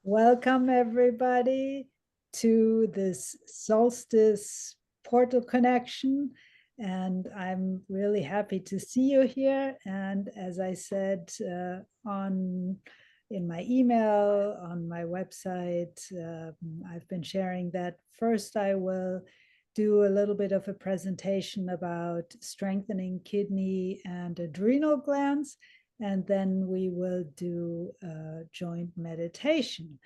Welcome, everybody, to this Solstice portal connection. And I'm really happy to see you here. And as I said on in my email, on my website, I've been sharing that first I will do a little bit of a presentation about strengthening kidney and adrenal glands, and then we will do a joint meditation.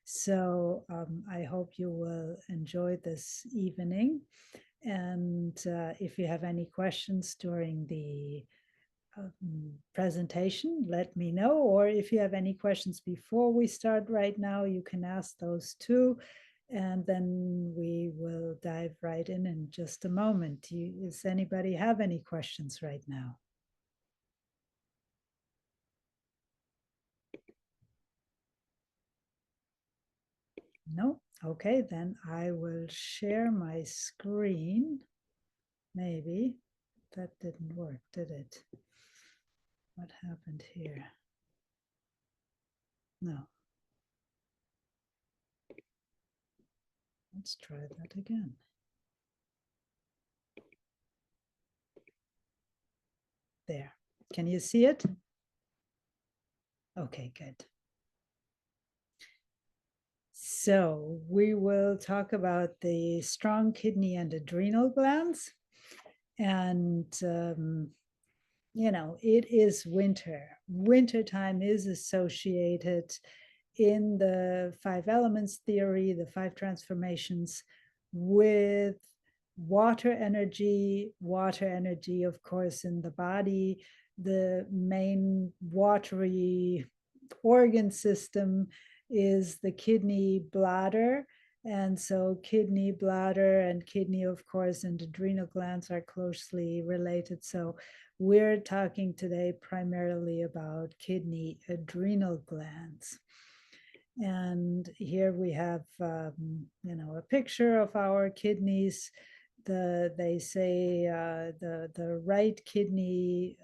So I hope you will enjoy this evening. And if you have any questions during the presentation, let me know. Or if you have any questions before we start right now, you can ask those too. And then we will dive right in just a moment. Does anybody have any questions right now? No? Okay, then I will share my screen. Maybe that didn't work, did it? What happened here? No. Let's try that again. There. Can you see it? Okay, good. So we will talk about the strong kidney and adrenal glands. And, it is winter. Wintertime is associated in the five elements theory, the five transformations, with water energy, of course, in the body. The main watery organ system is the kidney, bladder. And so kidney, bladder, and kidney, of course, and adrenal glands are closely related. So we're talking today primarily about kidney adrenal glands. And here we have, a picture of our kidneys. They say the right kidney.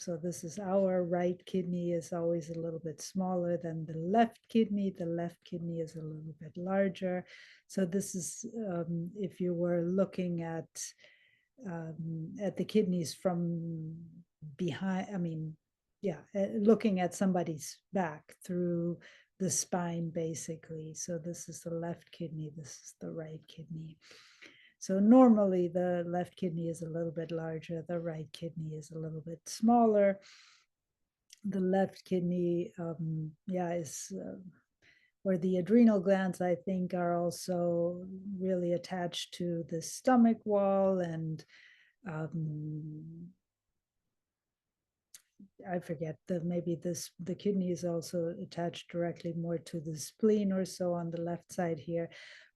So this is our right kidney is always a little bit smaller than the left kidney. The left kidney is a little bit larger. So this is if you were looking at the kidneys from behind. Looking at somebody's back through the spine, basically. So this is the left kidney, this is the right kidney. So normally the left kidney is a little bit larger, the right kidney is a little bit smaller. The left kidney, is where the adrenal glands, I think, are also really attached to the stomach wall, and I forget the kidney is also attached directly more to the spleen or so on the left side here.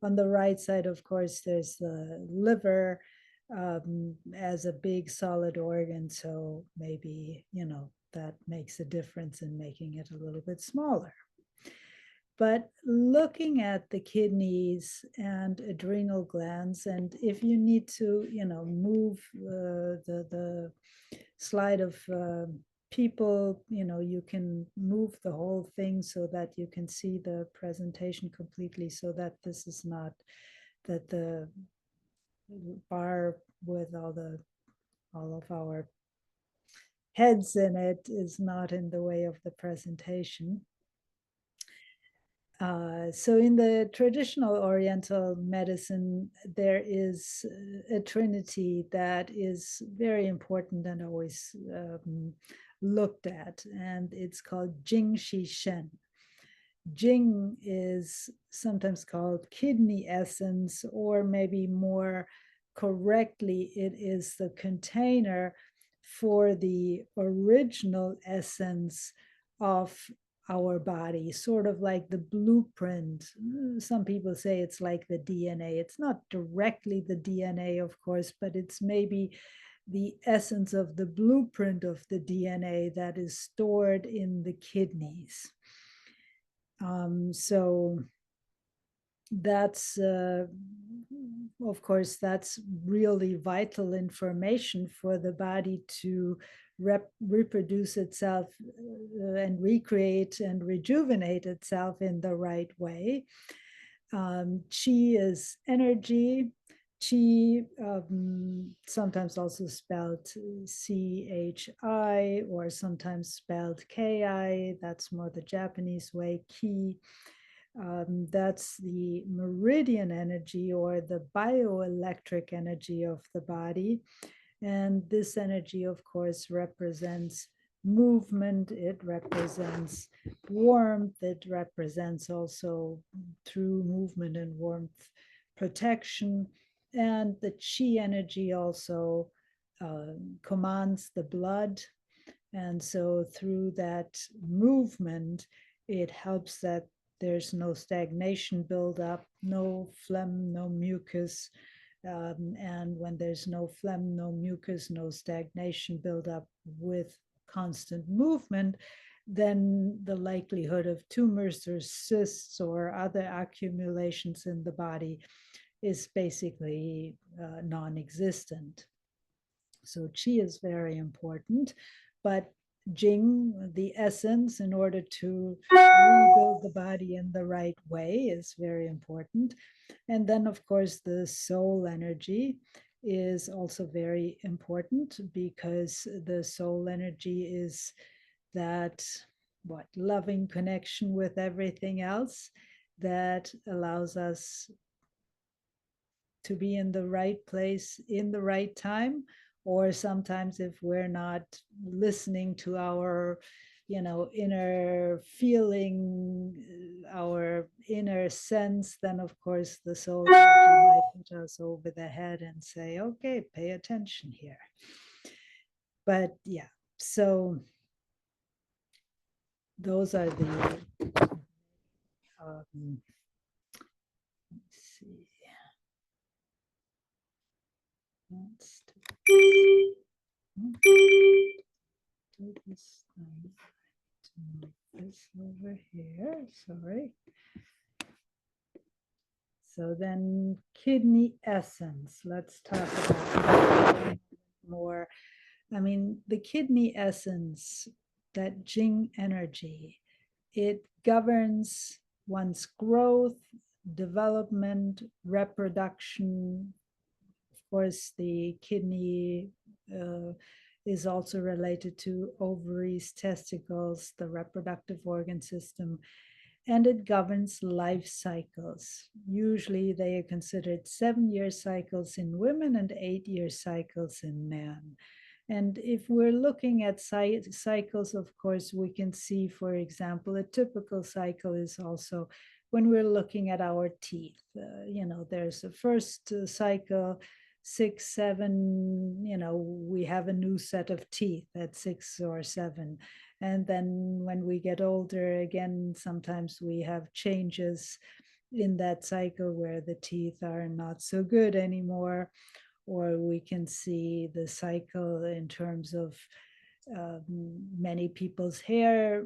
On the right side, of course, there's the liver as a big solid organ. So maybe, that makes a difference in making it a little bit smaller. But looking at the kidneys and adrenal glands, and if you need to, move the slide of people, you can move the whole thing so that you can see the presentation completely, so that this is not that the bar with all of our heads in it is not in the way of the presentation. So in the traditional Oriental medicine, there is a trinity that is very important and always looked at, and it's called Jing Shi Shen. Jing is sometimes called kidney essence, or maybe more correctly, it is the container for the original essence of our body, sort of like the blueprint. Some people say it's like the DNA. It's not directly the DNA, of course, but it's maybe the essence of the blueprint of the DNA that is stored in the kidneys. So that's, of course, that's really vital information for the body to reproduce itself and recreate and rejuvenate itself in the right way. Chi is energy. Chi, sometimes also spelled CHI or sometimes spelled KI. That's more the Japanese way, ki. That's the meridian energy or the bioelectric energy of the body. And this energy, of course, represents movement, it represents warmth, it represents also through movement and warmth protection. And the chi energy also commands the blood. And so through that movement, it helps that there's no stagnation buildup, no phlegm, no mucus. And when there's no phlegm, no mucus, no stagnation buildup with constant movement, then the likelihood of tumors or cysts or other accumulations in the body is basically non-existent. So qi is very important, but Jing, the essence, in order to rebuild the body in the right way, is very important. And then, of course, the soul energy is also very important because the soul energy is that loving connection with everything else that allows us to be in the right place in the right time, or sometimes if we're not listening to our inner feeling, our inner sense, then of course the soul energy might hit us over the head and say, okay, pay attention here. But yeah, so those are the let's see. Let's do this over here. Sorry. So then kidney essence. Let's talk about that more. I mean, the kidney essence, that Jing energy, it governs one's growth, development, reproduction. Of course, the kidney is also related to ovaries, testicles, the reproductive organ system, and it governs life cycles. Usually they are considered 7-year cycles in women and 8-year cycles in men. And if we're looking at cycles, of course, we can see, for example, a typical cycle is also when we're looking at our teeth. There's a first cycle, 6, 7, we have a new set of teeth at 6 or 7. And then when we get older, again, sometimes we have changes in that cycle where the teeth are not so good anymore, or we can see the cycle in terms of many people's hair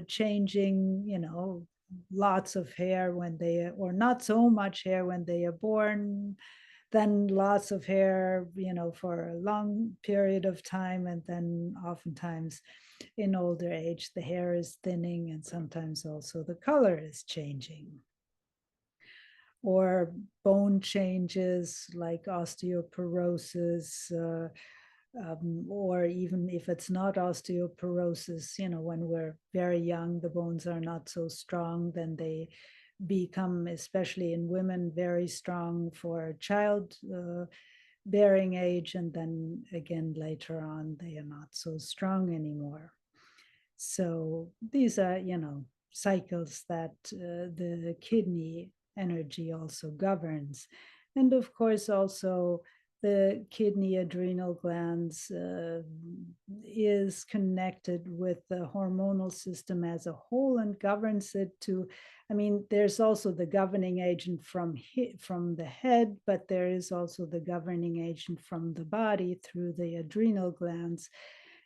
changing, lots of hair when they, or not so much hair when they are born, then lots of hair, for a long period of time. And then oftentimes in older age, the hair is thinning and sometimes also the color is changing. Or bone changes like osteoporosis, or even if it's not osteoporosis, when we're very young, the bones are not so strong, then they become, especially in women, very strong for child bearing age, and then again later on they are not so strong anymore. So these are cycles that the kidney energy also governs. And of course also the kidney adrenal glands is connected with the hormonal system as a whole and governs it to, there's also the governing agent from the head, but there is also the governing agent from the body through the adrenal glands.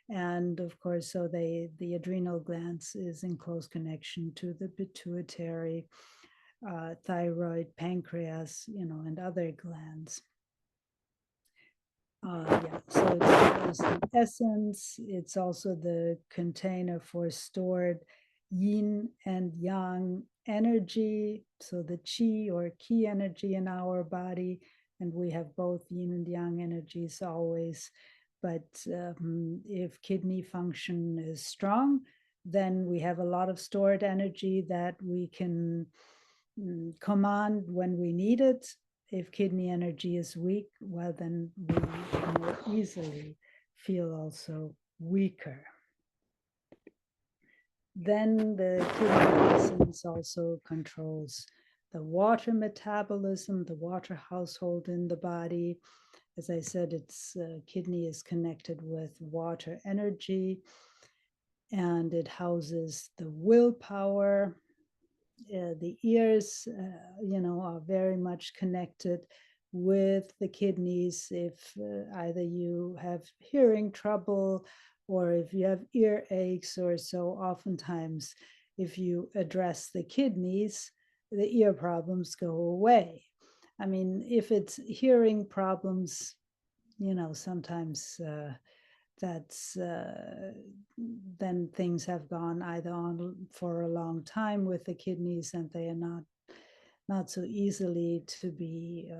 And of course, so the adrenal glands is in close connection to the pituitary, thyroid, pancreas, and other glands. Yeah, so it's the essence. It's also the container for stored yin and yang energy. So the chi or ki energy in our body, and we have both yin and yang energies always. But if kidney function is strong, then we have a lot of stored energy that we can command when we need it. If kidney energy is weak, well, then we more easily feel also weaker. Then the kidney essence also controls the water metabolism, the water household in the body. As I said, its kidney is connected with water energy, and it houses the willpower. The ears, are very much connected with the kidneys. If either you have hearing trouble or if you have ear aches or so, oftentimes if you address the kidneys, the ear problems go away. I mean, if it's hearing problems, sometimes that's then things have gone either on for a long time with the kidneys and they are not so easily to be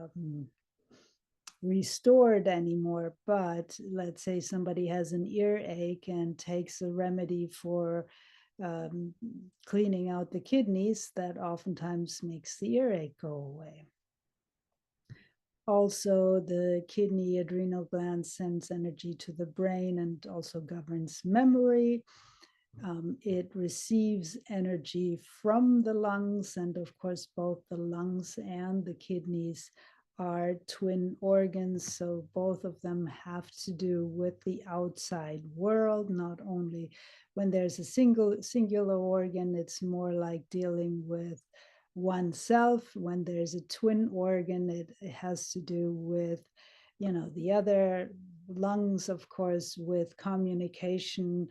restored anymore. But let's say somebody has an earache and takes a remedy for um, cleaning out the kidneys, that oftentimes makes the earache go away. Also, the kidney adrenal gland sends energy to the brain and also governs memory. It receives energy from the lungs, and of course, both the lungs and the kidneys are twin organs, so both of them have to do with the outside world. Not only when there's a singular organ, it's more like dealing with oneself. When there's a twin organ, it has to do with the other. Lungs, of course, with communication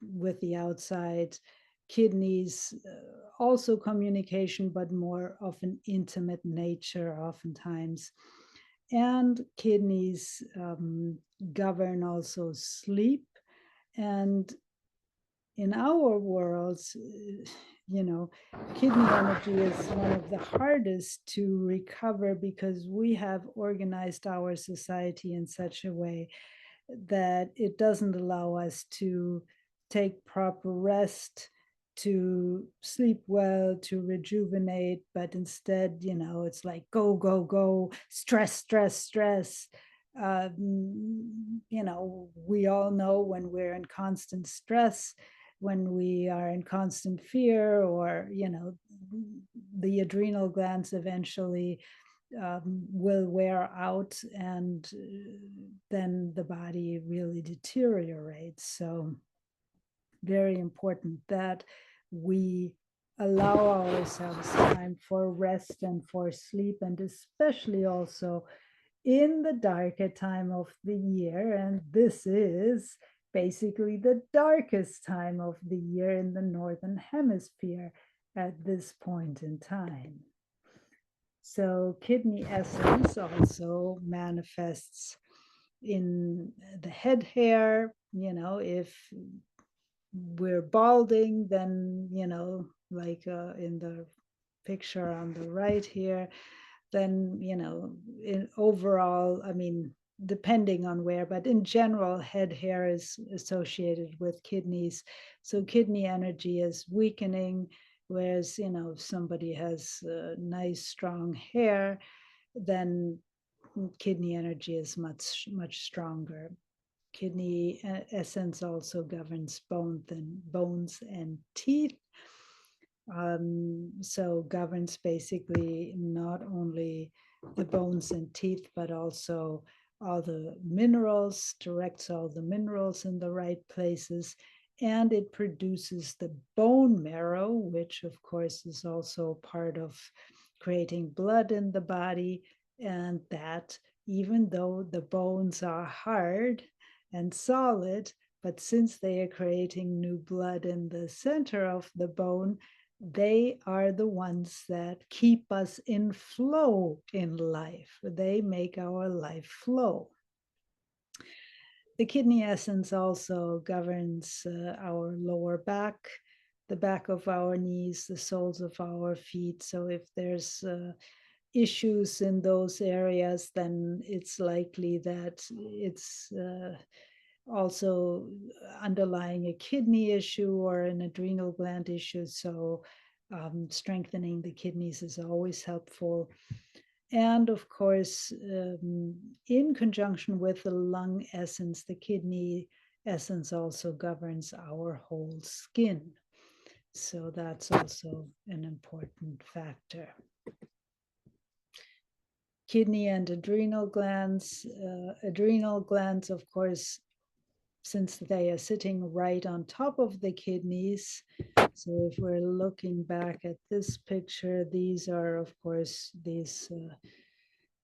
with the outside. Kidneys, also communication, but more of an intimate nature oftentimes. And kidneys govern also sleep. And in our worlds, kidney energy is one of the hardest to recover because we have organized our society in such a way that it doesn't allow us to take proper rest, to sleep well, to rejuvenate, but instead, it's like go, go, go, stress, stress, stress. We all know when we're in constant stress, when we are in constant fear, or, the adrenal glands eventually will wear out, and then the body really deteriorates. So very important that we allow ourselves time for rest and for sleep, and especially also in the darker time of the year. And this is basically the darkest time of the year in the Northern Hemisphere at this point in time. So kidney essence also manifests in the head hair. If we're balding, then, like in the picture on the right here, then, in overall, I mean, depending on where, but in general, head hair is associated with kidneys. So kidney energy is weakening, whereas, if somebody has nice, strong hair, then kidney energy is much, much stronger. Kidney essence also governs bones and teeth. So governs basically not only the bones and teeth, but also all the minerals, directs all the minerals in the right places. And it produces the bone marrow, which of course is also part of creating blood in the body. And that, even though the bones are hard and solid, but since they are creating new blood in the center of the bone, they are the ones that keep us in flow in life. They make our life flow. the kidney essence also governs our lower back, the back of our knees, the soles of our feet. So if there's issues in those areas, then it's likely that it's also underlying a kidney issue or an adrenal gland issue. So strengthening the kidneys is always helpful. And of course, in conjunction with the lung essence, the kidney essence also governs our whole skin. So that's also an important factor. Kidney and adrenal glands. Adrenal glands, of course, since they are sitting right on top of the kidneys. So if we're looking back at this picture, these are, of course, these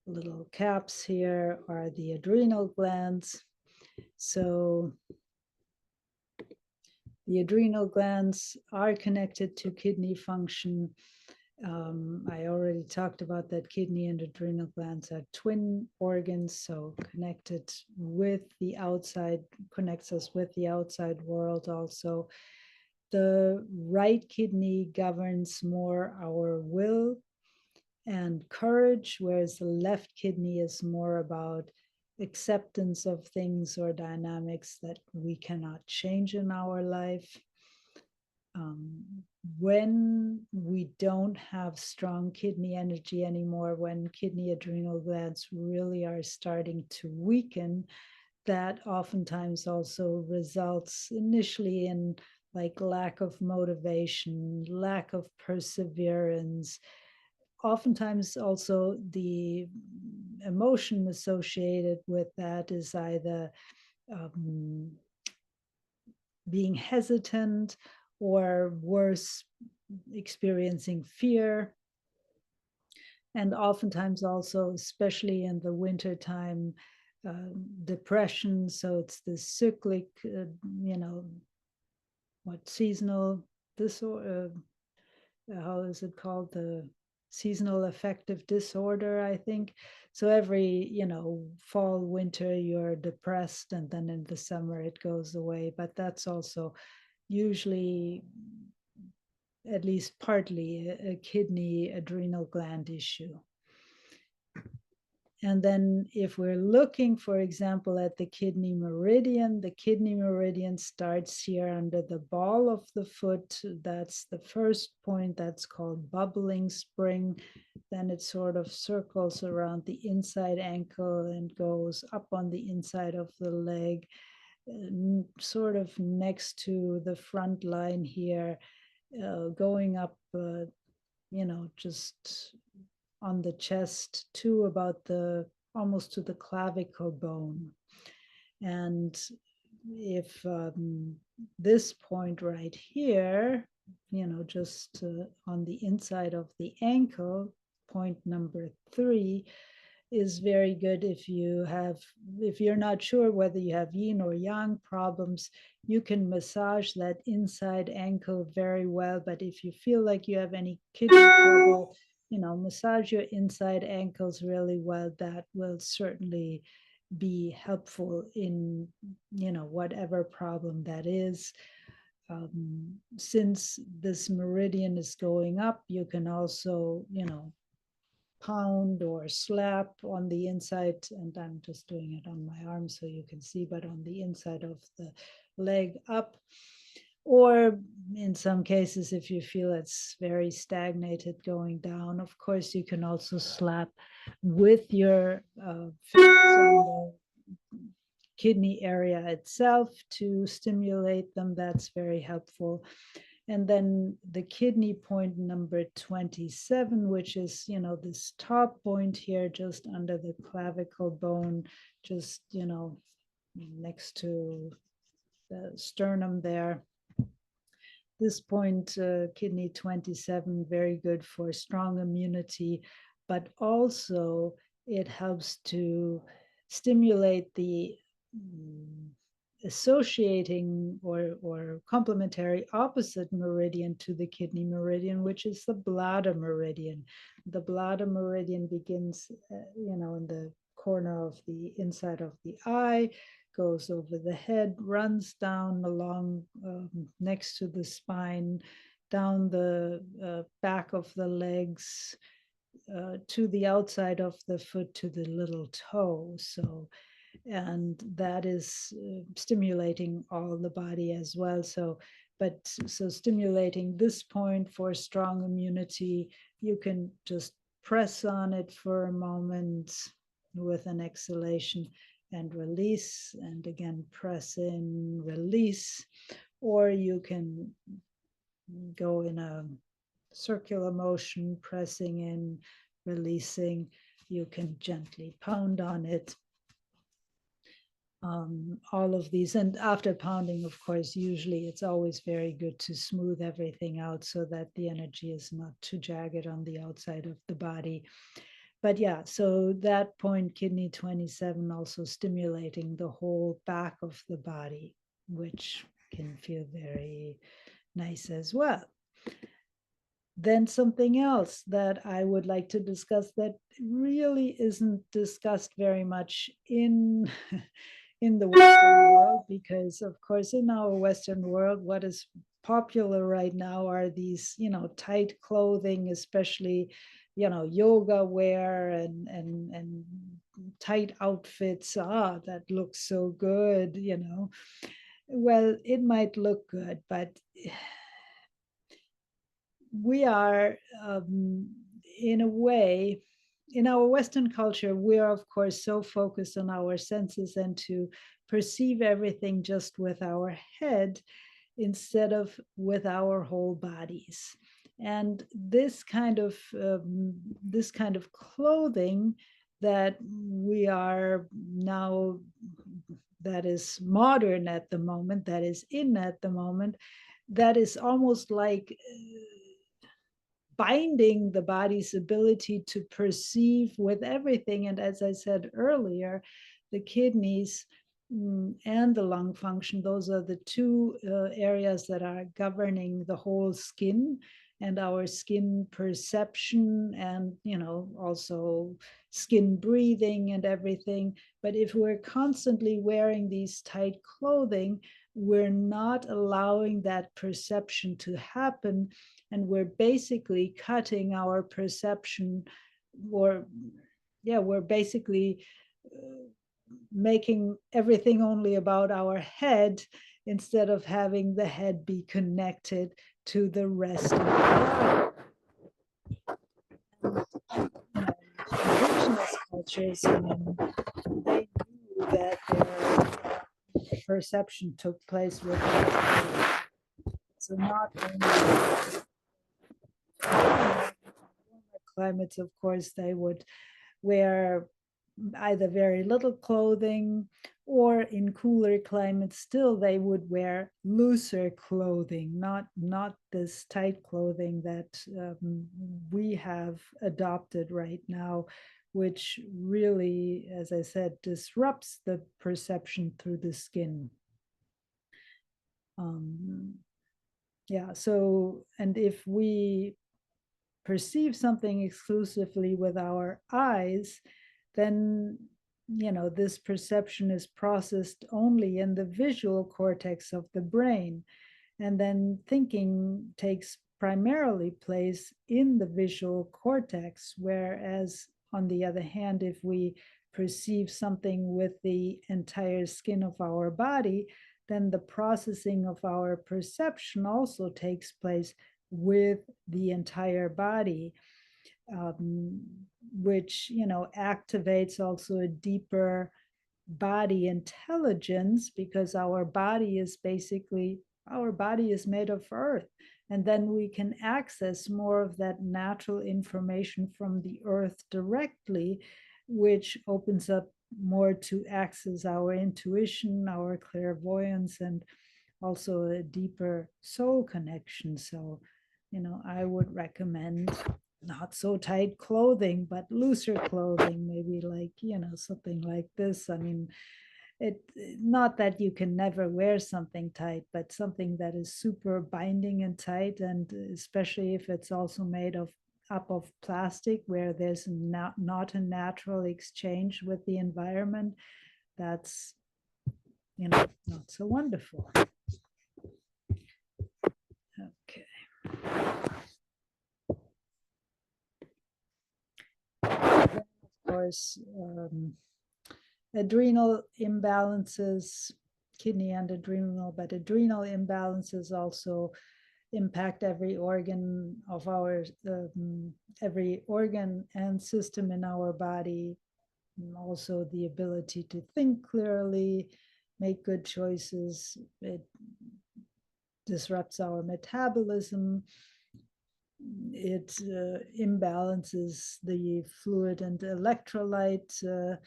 little caps here are the adrenal glands. So the adrenal glands are connected to kidney function. I already talked about that kidney and adrenal glands are twin organs, so connected with the outside, connects us with the outside world also. The right kidney governs more our will and courage, whereas the left kidney is more about acceptance of things or dynamics that we cannot change in our life. When we don't have strong kidney energy anymore, when kidney adrenal glands really are starting to weaken, that oftentimes also results initially in like lack of motivation, lack of perseverance. Oftentimes also the emotion associated with that is either being hesitant, or worse, experiencing fear. And oftentimes also, especially in the wintertime, depression. So it's this cyclic, seasonal disorder, how is it called? The seasonal affective disorder, I think. So every, fall, winter, you're depressed, and then in the summer it goes away. But that's also usually, at least partly, a kidney adrenal gland issue. And then if we're looking, for example, at the kidney meridian starts here under the ball of the foot. That's the first point. That's called bubbling spring. Then it sort of circles around the inside ankle and goes up on the inside of the leg, sort of next to the front line here, going up, just on the chest to about almost to the clavicle bone. And if this point right here, just on the inside of the ankle, point number 3, is very good if you're not sure whether you have yin or yang problems. You can massage that inside ankle very well. But if you feel like you have any kidney trouble, massage your inside ankles really well. That will certainly be helpful in, whatever problem that is. Since this meridian is going up, you can also, pound or slap on the inside, and I'm just doing it on my arm so you can see, but on the inside of the leg up. Or in some cases, if you feel it's very stagnated going down, of course, you can also slap with your fists on the kidney area itself to stimulate them. That's very helpful. And then the kidney point number 27, which is, this top point here, just under the clavicle bone, just, next to the sternum there. This point, kidney 27, very good for strong immunity, but also it helps to stimulate the associating or complementary opposite meridian to the kidney meridian, which is the bladder meridian. The bladder meridian begins, in the corner of the inside of the eye, goes over the head, runs down along next to the spine, down the back of the legs, to the outside of the foot to the little toe. So, and that is stimulating all the body as well. So, so stimulating this point for strong immunity, you can just press on it for a moment with an exhalation and release, and again, press in, release, or you can go in a circular motion, pressing in, releasing. You can gently pound on it. All of these, and after pounding, of course, usually it's always very good to smooth everything out so that the energy is not too jagged on the outside of the body. But yeah, so that point, kidney 27, also stimulating the whole back of the body, which can feel very nice as well. Then something else that I would like to discuss that really isn't discussed very much in in the Western world, because of course in our Western world, what is popular right now are these, tight clothing, especially, yoga wear and tight outfits. That looks so good. Well, it might look good, but we are, in a way, in our Western culture, we are, of course, so focused on our senses and to perceive everything just with our head instead of with our whole bodies. And this kind of clothing that we are now, that is modern at the moment, that is in at the moment, that is almost like binding the body's ability to perceive with everything. And as I said earlier, the kidneys and the lung function, those are the two areas that are governing the whole skin and our skin perception, and also skin breathing and everything. But if we're constantly wearing these tight clothing, we're not allowing that perception to happen, and we're basically cutting our perception, or we're basically making everything only about our head instead of having the head be connected to the rest of the body. Indigenous cultures, they knew that their perception took place with the, so not only climates, of course, they would wear either very little clothing, or in cooler climates still they would wear looser clothing, not this tight clothing that we have adopted right now, which really, as I said, disrupts the perception through the skin. So, and if we perceive something exclusively with our eyes, then this perception is processed only in the visual cortex of the brain, and then thinking takes primarily place in the visual cortex. Whereas on the other hand, if we perceive something with the entire skin of our body, then the processing of our perception also takes place with the entire body, which activates also a deeper body intelligence, because our body is made of earth, and then we can access more of that natural information from the earth directly, which opens up more to access our intuition, our clairvoyance, and also a deeper soul connection. So I would recommend not so tight clothing, but looser clothing, maybe like, something like this. I mean, it, not that you can never wear something tight, but something that is super binding and tight, and especially if it's also made up of plastic, where there's not a natural exchange with the environment, that's not so wonderful. Okay. Then, of course, adrenal imbalances, kidney and adrenal, but adrenal imbalances also impact every organ of our, every organ and system in our body, and also the ability to think clearly, make good choices. It disrupts our metabolism. It imbalances the fluid and electrolyte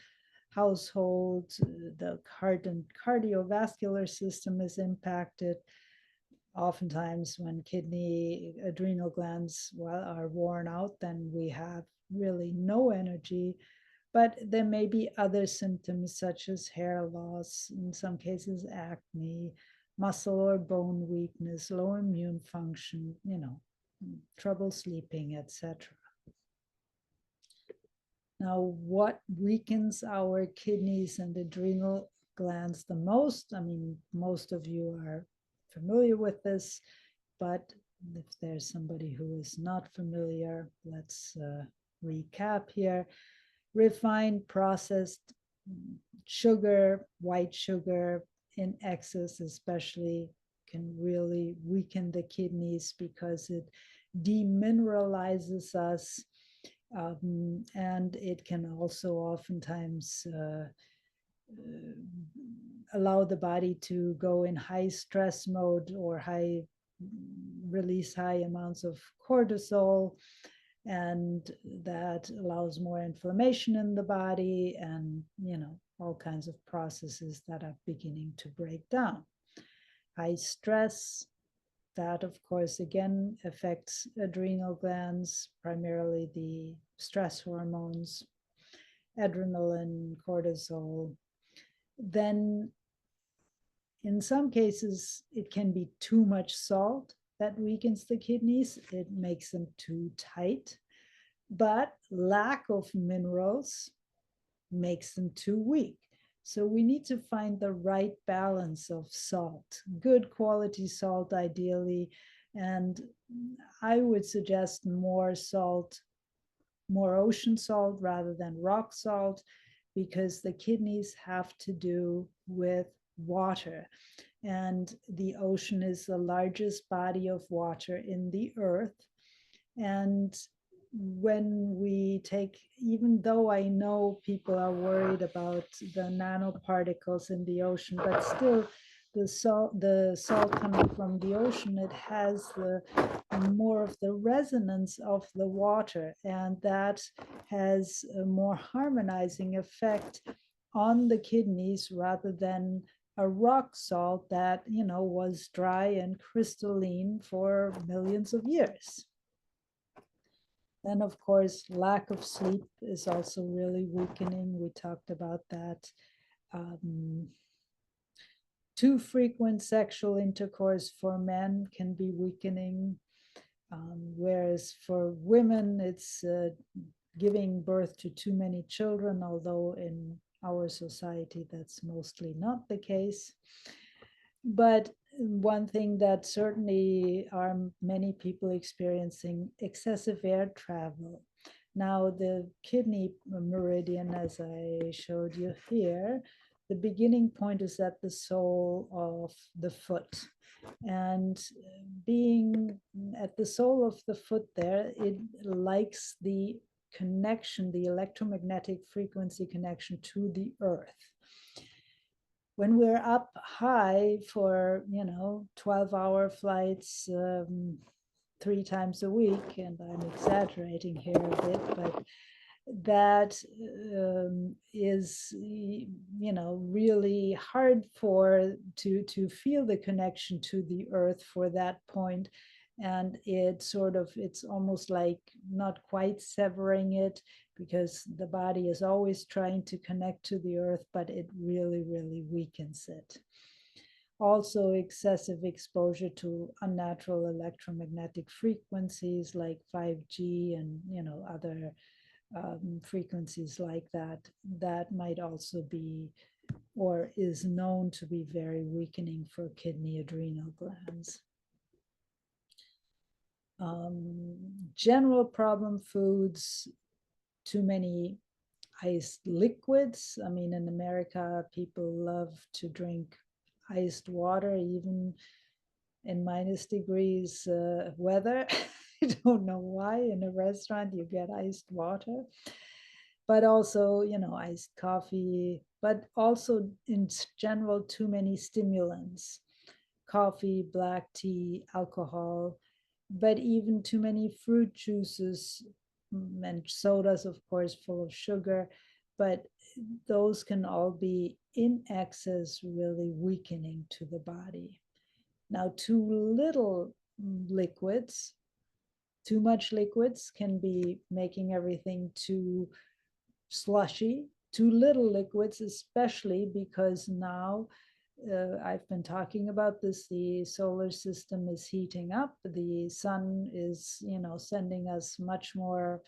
household. The heart and cardiovascular system is impacted. Oftentimes, when kidney, adrenal glands, well, are worn out, then we have really no energy. But there may be other symptoms such as hair loss, in some cases acne, muscle or bone weakness, low immune function, trouble sleeping, etc. Now, what weakens our kidneys and adrenal glands the most? I mean, most of you are familiar with this, but if there's somebody who is not familiar, let's recap here. Refined processed sugar, white sugar in excess especially, can really weaken the kidneys because it demineralizes us, and it can also oftentimes allow the body to go in high stress mode or release high amounts of cortisol, and that allows more inflammation in the body, and all kinds of processes that are beginning to break down. High stress, that of course again affects adrenal glands, primarily the stress hormones, adrenaline, cortisol. Then in some cases it can be too much salt that weakens the kidneys. It makes them too tight. But lack of minerals makes them too weak. So we need to find the right balance of salt, good quality salt ideally. And I would suggest more salt, more ocean salt rather than rock salt, because the kidneys have to do with water. And the ocean is the largest body of water in the earth. And when we take, even though I know people are worried about the nanoparticles in the ocean, but still the salt coming from the ocean, it has the more of the resonance of the water, and that has a more harmonizing effect on the kidneys rather than a rock salt that was dry and crystalline for millions of years. Then, of course, lack of sleep is also really weakening. We talked about that. Too frequent sexual intercourse for men can be weakening, whereas for women, it's giving birth to too many children, although in our society, that's mostly not the case. But one thing that certainly are many people experiencing excessive air travel. Now, the kidney meridian, as I showed you here, the beginning point is at the sole of the foot. And being at the sole of the foot there, it likes the connection, the electromagnetic frequency connection to the earth. When we're up high for 12-hour flights 3 times a week, and I'm exaggerating here a bit, but that is really hard to feel the connection to the earth for that point. And it's almost like not quite severing it, because the body is always trying to connect to the earth, but it really, really weakens it. Also, excessive exposure to unnatural electromagnetic frequencies like 5G and other frequencies like that might also be or is known to be very weakening for kidney adrenal glands. General problem foods, too many iced liquids. I mean, in America, people love to drink iced water, even in -degrees weather. I don't know why in a restaurant you get iced water, but also, iced coffee, but also in general, too many stimulants, coffee, black tea, alcohol, but even too many fruit juices and sodas, of course, full of sugar. But those can all be in excess, really weakening to the body. Now, too little liquids, too much liquids can be making everything too slushy. Too little liquids, especially because now I've been talking about this. The solar system is heating up. The sun is, sending us much more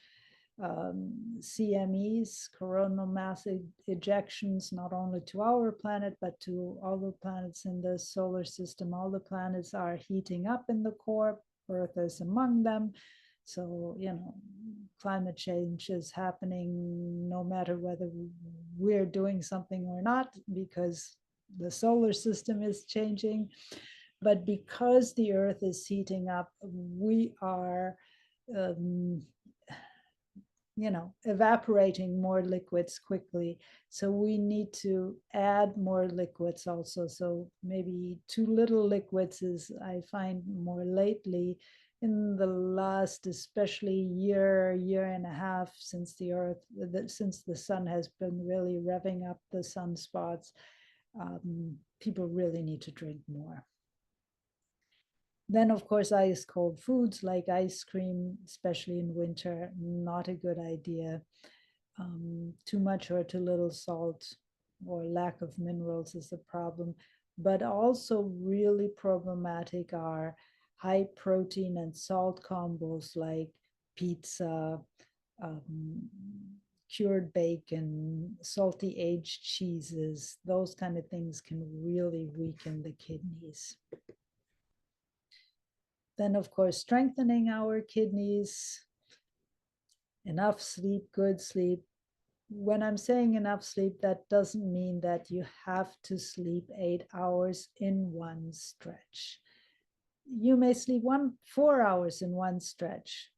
CMEs, coronal mass ejections, not only to our planet, but to all the planets in the solar system. All the planets are heating up in the core, Earth is among them. So, climate change is happening no matter whether we're doing something or not, because the solar system is changing. But because the Earth is heating up, we are um, evaporating more liquids quickly. So we need to add more liquids also. So maybe too little liquids is, I find more lately in the last, especially year and a half, since since the sun has been really revving up the sunspots, people really need to drink more. Then, of course, ice cold foods like ice cream, especially in winter, not a good idea. Too much or too little salt or lack of minerals is a problem. But also really problematic are high protein and salt combos like pizza, um, cured bacon, salty aged cheeses. Those kind of things can really weaken the kidneys. Then, of course, strengthening our kidneys, enough sleep, good sleep. When I'm saying enough sleep, that doesn't mean that you have to sleep 8 hours in one stretch. You may sleep 4 hours in one stretch.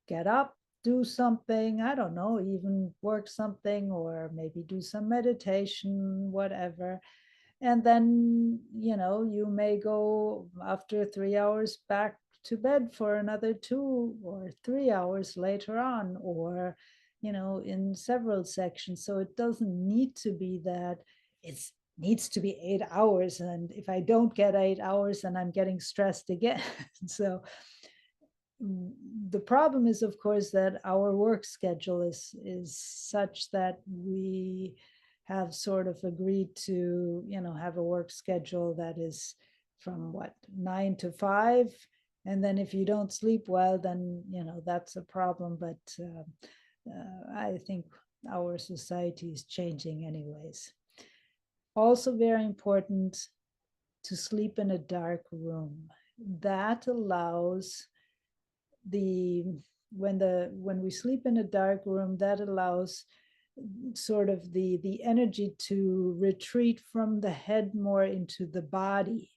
Get up, do something, I don't know, even work something, or maybe do some meditation, whatever. And then, you may go after 3 hours back to bed for another 2 or 3 hours later on, or, in several sections. So it doesn't need to be that it needs to be 8 hours. And if I don't get 8 hours, then I'm getting stressed again. So the problem is, of course, that our work schedule is such that we have sort of agreed to, have a work schedule that is from 9 to 5. And then if you don't sleep well, then, that's a problem. But I think our society is changing anyways. Also very important to sleep in a dark room. That allows when we sleep in a dark room, that allows sort of the energy to retreat from the head more into the body,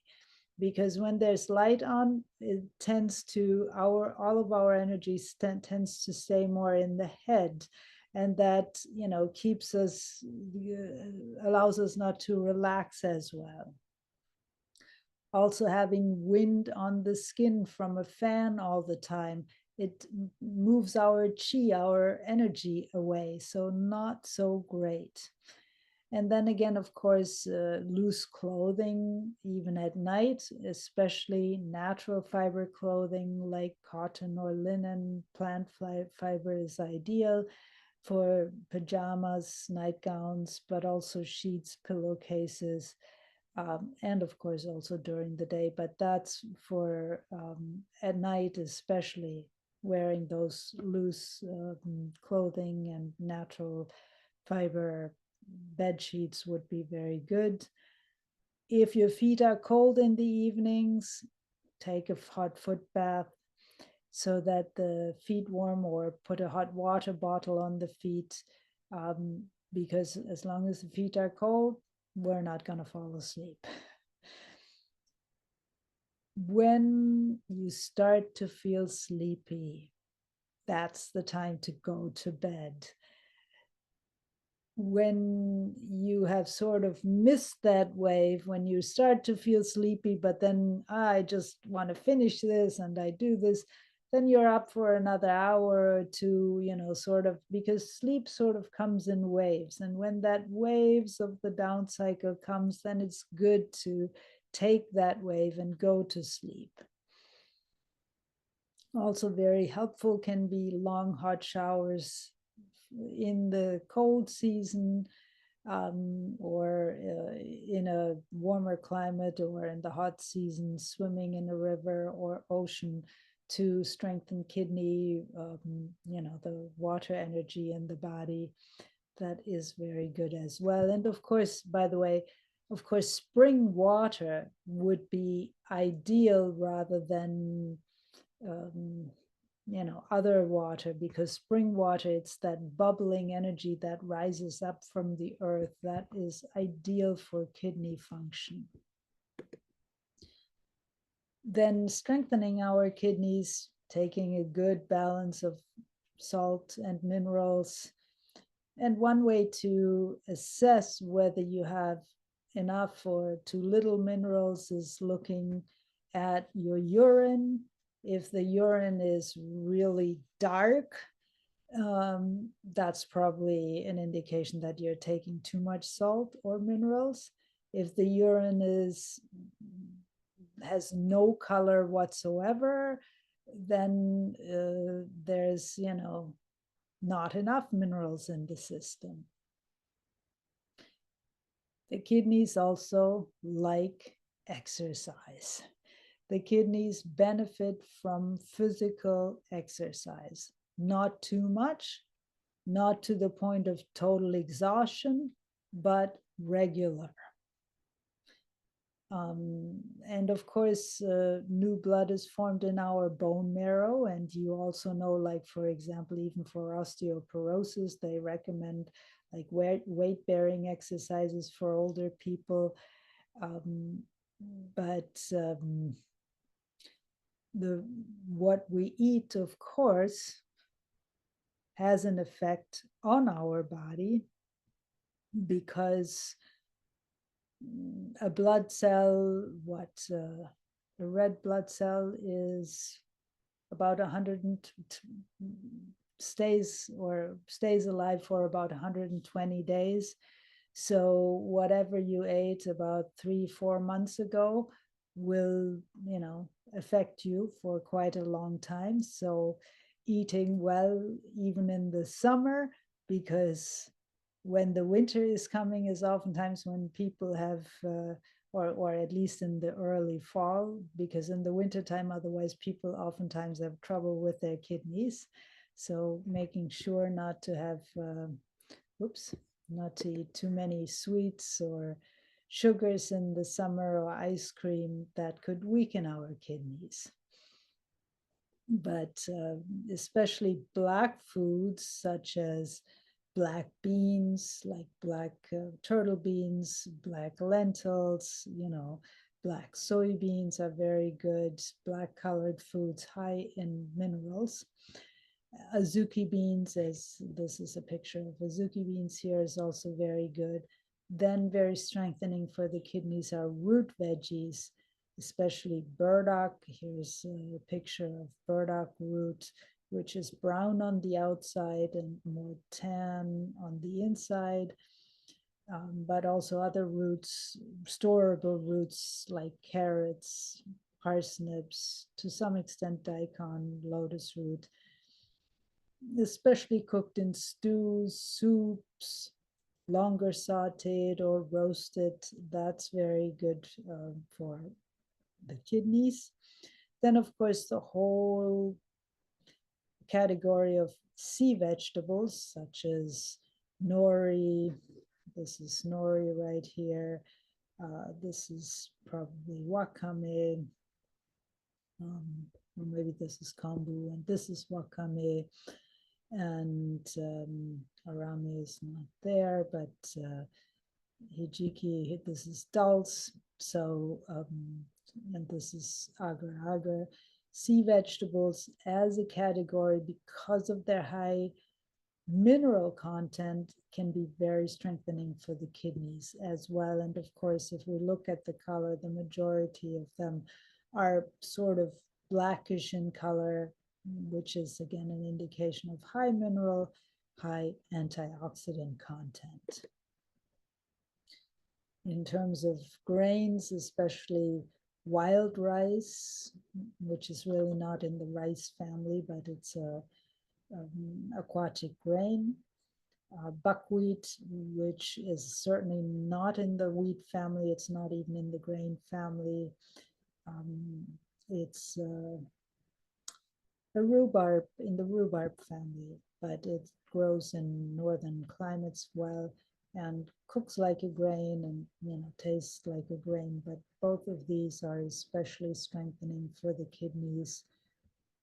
because when there's light on, it tends to all of our energy tends to stay more in the head, and that keeps us, allows us not to relax as well. Also, having wind on the skin from a fan all the time, it moves our chi, our energy away, so not so great. And then again, of course, loose clothing, even at night, especially natural fiber clothing like cotton or linen. Plant fiber is ideal for pajamas, nightgowns, but also sheets, pillowcases, and of course also during the day. But that's for at night, especially wearing those loose clothing and natural fiber bed sheets would be very good. If your feet are cold in the evenings, take a hot foot bath so that the feet warm, or put a hot water bottle on the feet, um, because as long as the feet are cold, we're not going to fall asleep. When you start to feel sleepy, that's the time to go to bed. When you have sort of missed that wave, when you start to feel sleepy, but then I just want to finish this and I do this, then you're up for another hour or two, sort of, because sleep sort of comes in waves. And when that waves of the down cycle comes, then it's good to take that wave and go to sleep. Also very helpful can be long hot showers in the cold season, or in a warmer climate, or in the hot season, swimming in a river or ocean to strengthen kidney, the water energy in the body. That is very good as well. And of course, by the way, of course, spring water would be ideal rather than um, other water, because spring water, it's that bubbling energy that rises up from the earth that is ideal for kidney function. Then strengthening our kidneys, taking a good balance of salt and minerals. And one way to assess whether you have enough or too little minerals is looking at your urine. If the urine is really dark, that's probably an indication that you're taking too much salt or minerals. If the urine has no color whatsoever, then there's not enough minerals in the system. The kidneys also like exercise. The kidneys benefit from physical exercise, not too much, not to the point of total exhaustion, but regular. And of course, new blood is formed in our bone marrow. And you also know, like, for example, even for osteoporosis, they recommend like weight-bearing exercises for older people. But what we eat, of course, has an effect on our body, because a blood cell, a red blood cell is about 100 stays alive for about 120 days. So whatever you ate about 3-4 months ago will, affect you for quite a long time. So eating well, even in the summer, because when the winter is coming is oftentimes when people have, or at least in the early fall, because in the wintertime, otherwise people oftentimes have trouble with their kidneys. So making sure not to have, not to eat too many sweets or sugars in the summer, or ice cream that could weaken our kidneys. But especially black foods such as black beans, like black turtle beans, black lentils, black soybeans are very good. Black colored foods high in minerals. Azuki beans, as this is a picture of azuki beans here, is also very good. Then very strengthening for the kidneys are root veggies, especially burdock. Here's a picture of burdock root, which is brown on the outside and more tan on the inside. But also other roots, storable roots like carrots, parsnips, to some extent daikon, lotus root, especially cooked in stews, soups, longer sauteed or roasted. That's very good for the kidneys. Then, of course, the whole category of sea vegetables, such as nori, This is nori right here. This is probably wakame, or maybe this is kombu, and this is wakame, and arame is not there, but hijiki, this is dulse, so, and this is agar agar. Sea vegetables as a category, because of their high mineral content, can be very strengthening for the kidneys as well. And of course, if we look at the color, the majority of them are sort of blackish in color, which is again an indication of high mineral, high antioxidant content. In terms of grains, especially wild rice, which is really not in the rice family, but it's a aquatic grain. Buckwheat, which is certainly not in the wheat family. It's not even in the grain family. It's a rhubarb, in the rhubarb family, but it grows in northern climates well and cooks like a grain and, you know, tastes like a grain. But both of these are especially strengthening for the kidneys.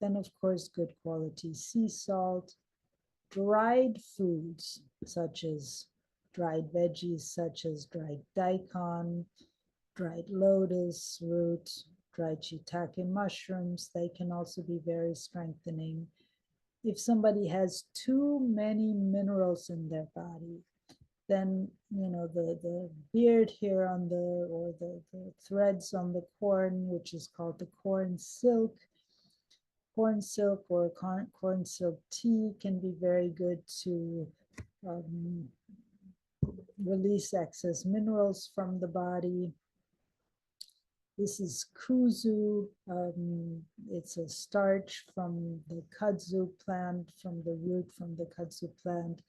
Then, of course, good quality sea salt, dried foods such as dried veggies, such as dried daikon, dried lotus root, dried shiitake mushrooms. They can also be very strengthening. If somebody has too many minerals in their body, then, you know, the beard here on the, or the threads on the corn, which is called the corn silk, or corn silk tea, can be very good to um, release excess minerals from the body. This is kuzu. It's a starch from the kudzu plant, from the root from the kudzu plant.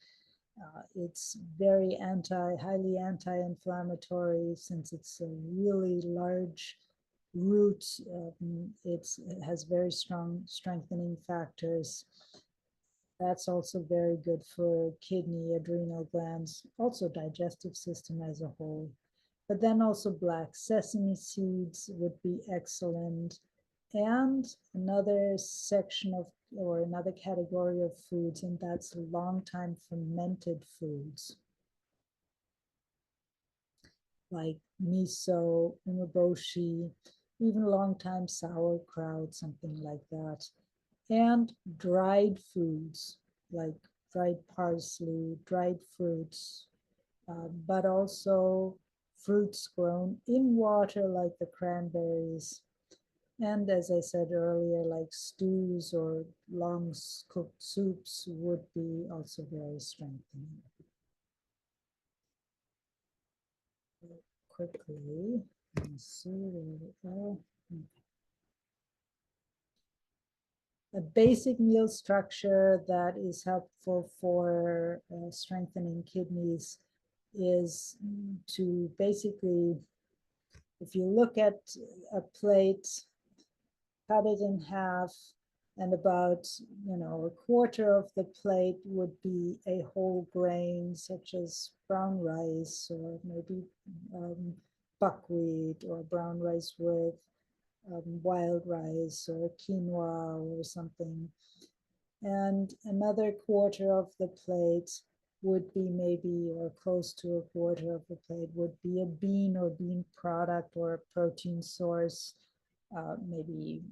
It's very highly anti-inflammatory, since it's a really large root. It has very strong strengthening factors. That's also very good for kidney, adrenal glands, also digestive system as a whole. But then also black sesame seeds would be excellent. And another section of, or another category of foods, and that's long time fermented foods, like miso, umeboshi, even long time sauerkraut, something like that. And dried foods like dried parsley, dried fruits, but also fruits grown in water like the cranberries. And as I said earlier, like stews or long cooked soups would be also very strengthening. Quickly, let's see where we go. A basic meal structure that is helpful for strengthening kidneys is to basically, if you look at a plate, cut it in half, and about, you know, a quarter of the plate would be a whole grain, such as brown rice, or maybe buckwheat, or brown rice with wild rice or quinoa or something. And another quarter of the plate would be maybe, or close to a quarter of the plate would be a bean or bean product or a protein source, maybe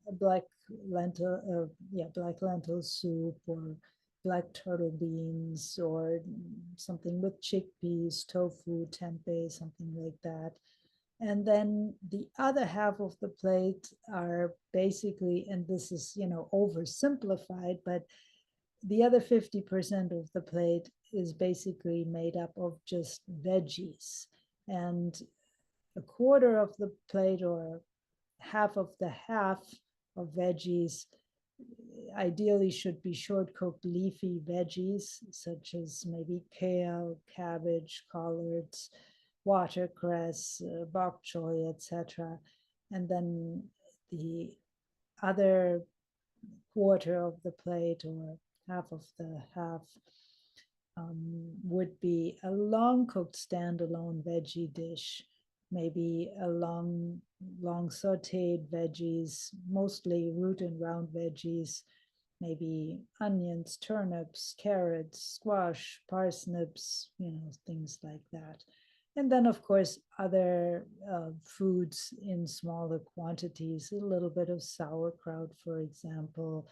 a black lentil soup, or black turtle beans, or something with chickpeas, tofu, tempeh, something like that. And then the other half of the plate are basically, and this is, you know, oversimplified, but the other 50% of the plate is basically made up of just veggies. And a quarter of the plate, or half of the half of veggies, ideally should be short cooked leafy veggies, such as maybe kale, cabbage, collards, watercress, bok choy, etc. And then the other quarter of the plate, or half of the half, would be a long cooked standalone veggie dish, maybe a long sauteed veggies, mostly root and round veggies, maybe onions, turnips, carrots, squash, parsnips, things like that. And then, of course, other foods in smaller quantities, a little bit of sauerkraut, for example,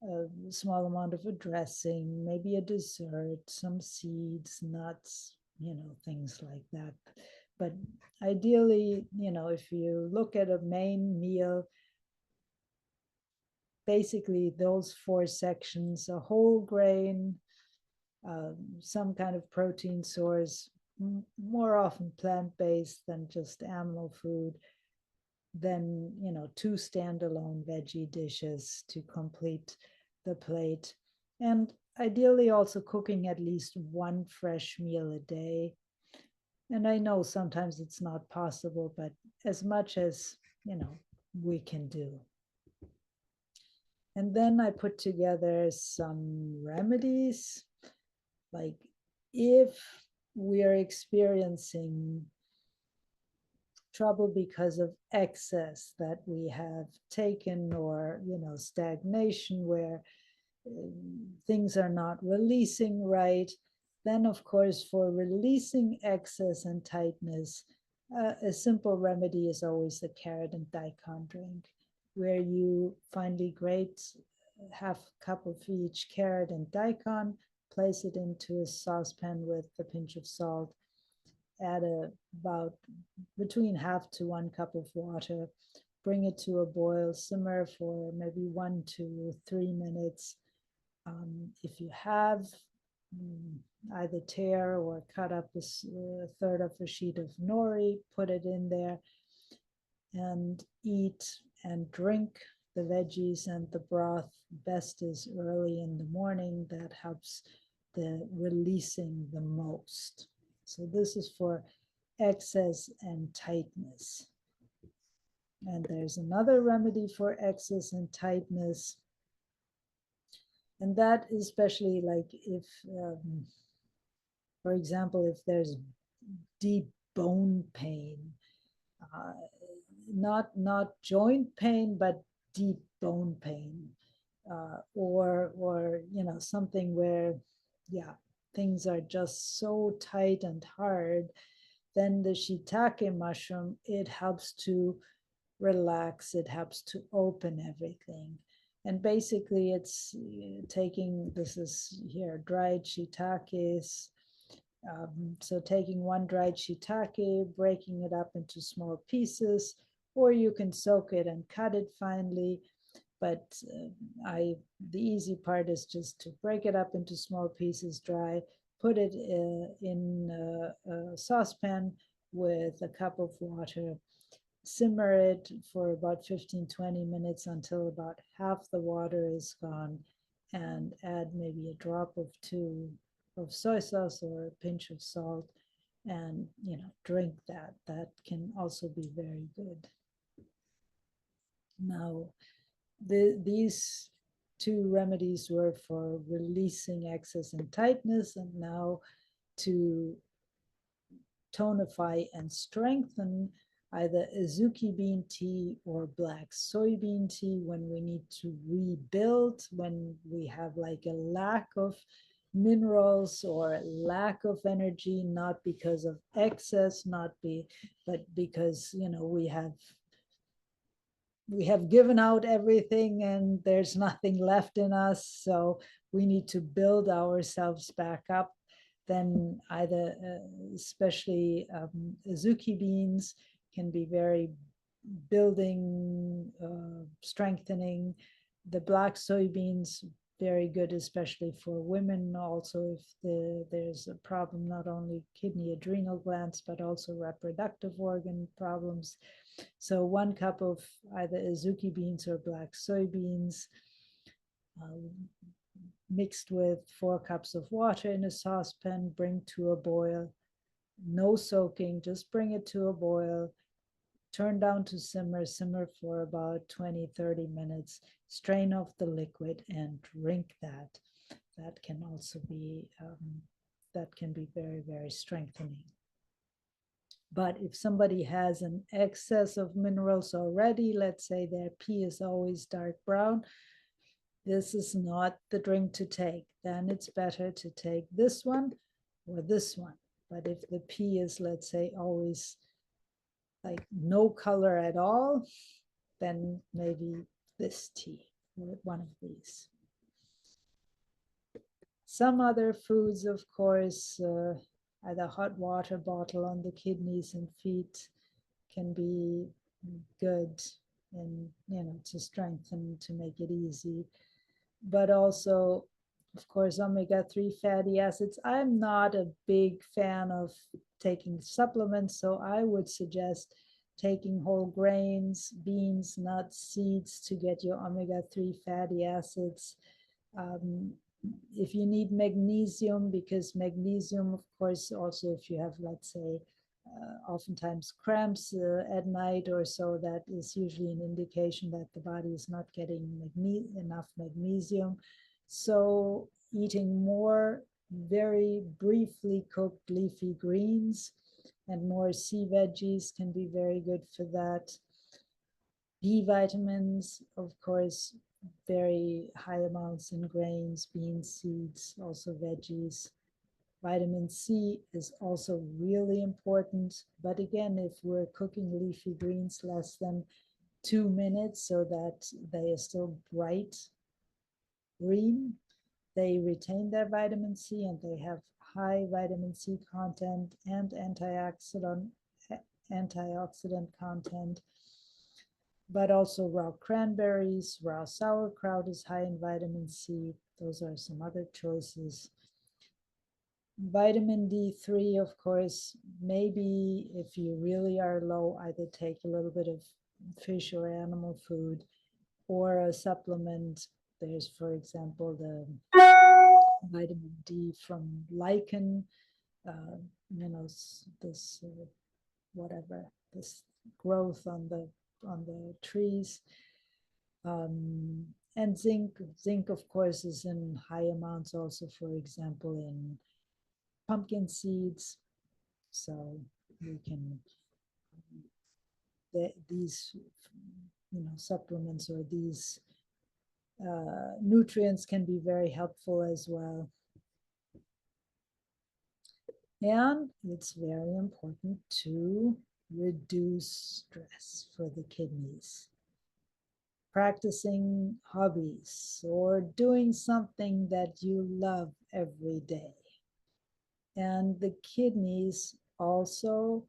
a small amount of a dressing, maybe a dessert, some seeds, nuts, things like that. But ideally, if you look at a main meal, basically those four sections: a whole grain, some kind of protein source, more often plant-based than just animal food, then two standalone veggie dishes to complete the plate, and ideally also cooking at least one fresh meal a day. And I know sometimes it's not possible, but as much as we can do. And then I put together some remedies, like if we are experiencing trouble because of excess that we have taken, or stagnation where things are not releasing right, then of course for releasing excess and tightness, a simple remedy is always the carrot and daikon drink, where you finely grate half cup of each carrot and daikon, place it into a saucepan with a pinch of salt, add about between half to 1 cup of water, bring it to a boil, simmer for maybe 1 to 3 minutes. If you have either tear or cut up a third of a sheet of nori, put it in there and eat and drink the veggies and the broth. Best is early in the morning. That helps the releasing the most. So this is for excess and tightness. And there's another remedy for excess and tightness. And that is especially like if, for example, if there's deep bone pain, not joint pain, but deep bone pain, or something where, things are just so tight and hard, then the shiitake mushroom, it helps to relax, it helps to open everything. And basically it's taking, this is here, dried shiitakes. So taking one dried shiitake, breaking it up into small pieces, or you can soak it and cut it finely. But the easy part is just to break it up into small pieces, dry, put it in a saucepan with a cup of water, simmer it for about 15-20 minutes until about half the water is gone, and add maybe a drop of 2 of soy sauce or a pinch of salt, and drink that. That can also be very good. Now, these two remedies were for releasing excess and tightness, and now to tonify and strengthen, either azuki bean tea or black soybean tea when we need to rebuild, when we have like a lack of minerals or lack of energy, not because of excess, but because we have given out everything and there's nothing left in us, so we need to build ourselves back up. Then either, especially azuki beans, can be very building, strengthening. The black soybeans, very good, especially for women. Also, if there's a problem, not only kidney, adrenal glands, but also reproductive organ problems. So 1 cup of either azuki beans or black soybeans, mixed with 4 cups of water in a saucepan, bring to a boil. No soaking, just bring it to a boil. Turn down to simmer for about 20-30 minutes. Strain off the liquid and drink that. That can also be that can be very, very strengthening. But if somebody has an excess of minerals already, let's say their pee is always dark brown, this is not the drink to take. Then it's better to take this one or this one. But if the pee is, let's say, always like no color at all, then maybe this tea, one of these. Some other foods, of course, either hot water bottle on the kidneys and feet can be good, and to strengthen, to make it easy. But also, of course, omega-3 fatty acids. I'm not a big fan of taking supplements, so I would suggest taking whole grains, beans, nuts, seeds to get your omega-3 fatty acids. If you need magnesium, because magnesium, of course, also if you have, let's say, oftentimes cramps at night or so, that is usually an indication that the body is not getting enough magnesium. So eating more very briefly cooked leafy greens and more sea veggies can be very good for that. B vitamins, of course, very high amounts in grains, beans, seeds, also veggies. Vitamin C is also really important. But again, if we're cooking leafy greens less than 2 minutes so that they are still bright green, they retain their vitamin C and they have high vitamin C content and antioxidant content. But also raw cranberries, raw sauerkraut is high in vitamin C. Those are some other choices. Vitamin D3, of course, maybe if you really are low, either take a little bit of fish or animal food or a supplement. There's, for example, the vitamin D from lichen, this whatever, this growth on the trees. And zinc, of course, is in high amounts also, for example, in pumpkin seeds. So we can, these supplements or these nutrients can be very helpful as well. And it's very important to reduce stress for the kidneys. Practicing hobbies or doing something that you love every day. And the kidneys also,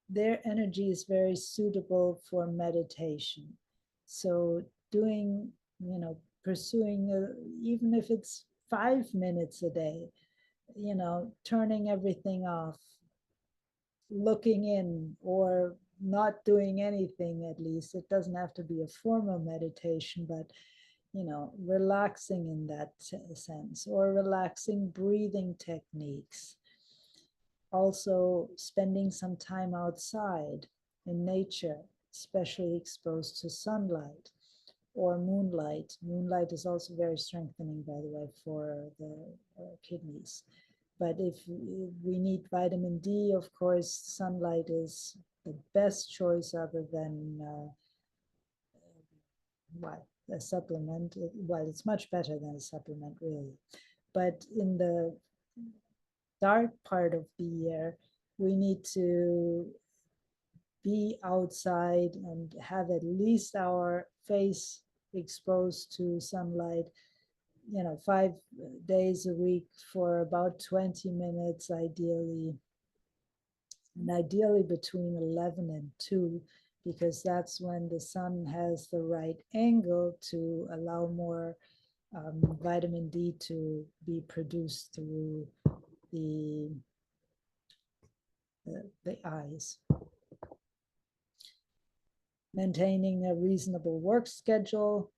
their energy is very suitable for meditation. So doing, pursuing, even if it's 5 minutes a day, turning everything off, looking in, or not doing anything, at least. It doesn't have to be a formal meditation, but relaxing in that sense, or relaxing breathing techniques. Also spending some time outside in nature, especially exposed to sunlight or moonlight. Moonlight is also very strengthening, by the way, for the kidneys. But if we need vitamin D, of course, sunlight is the best choice other than a supplement. Well, it's much better than a supplement, really. But in the dark part of the year, we need to be outside and have at least our face exposed to sunlight, 5 days a week for about 20 minutes, ideally. And ideally between 11 and 2, because that's when the sun has the right angle to allow more vitamin D to be produced through the eyes. Maintaining a reasonable work schedule.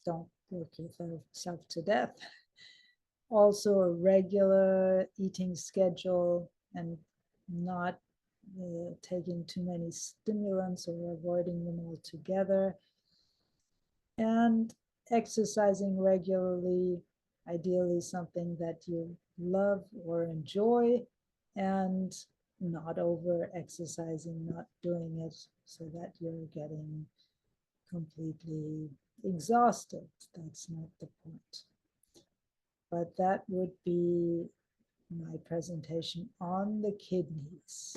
Don't work yourself to death. Also a regular eating schedule and not taking too many stimulants or avoiding them altogether. And exercising regularly, ideally something that you love or enjoy, and not over exercising, not doing it so that you're getting completely exhausted. That's not the point. But that would be my presentation on the kidneys.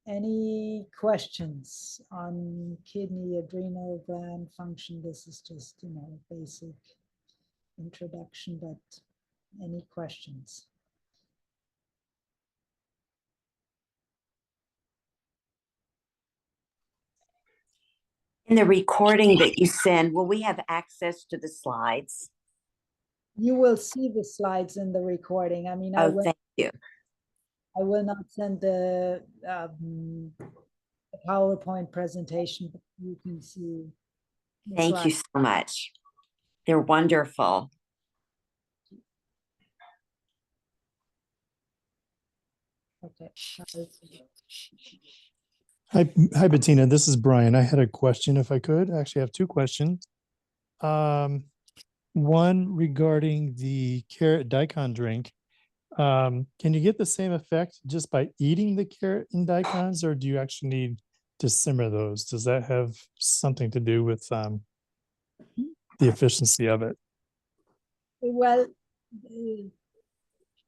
Any questions on kidney adrenal gland function? This is just, basic introduction, but any questions? In the recording that you send, will we have access to the slides? You will see the slides in the recording. I mean, Thank you. I will not send the PowerPoint presentation, but you can see. Thank you so much. They're wonderful. Okay. Hi, Bettina. This is Brian. I had a question, if I could. I actually have two questions. One regarding the carrot daikon drink. Can you get the same effect just by eating the carrot and daikons, or do you actually need to simmer those? Does that have something to do with the efficiency of it? Well,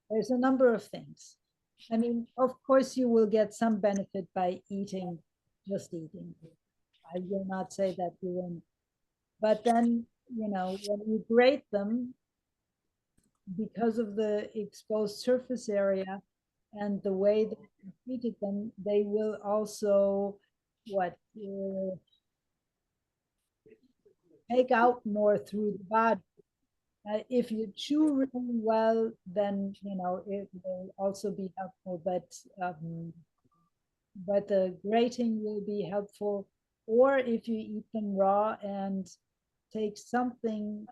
there's a number of things. I mean, of course, you will get some benefit by eating, just eating. I will not say that you won't. But then, when you grate them, because of the exposed surface area and the way that you treated them, they will also take out more through the body. If you chew really well, then it will also be helpful. But the grating will be helpful. Or if you eat them raw and take something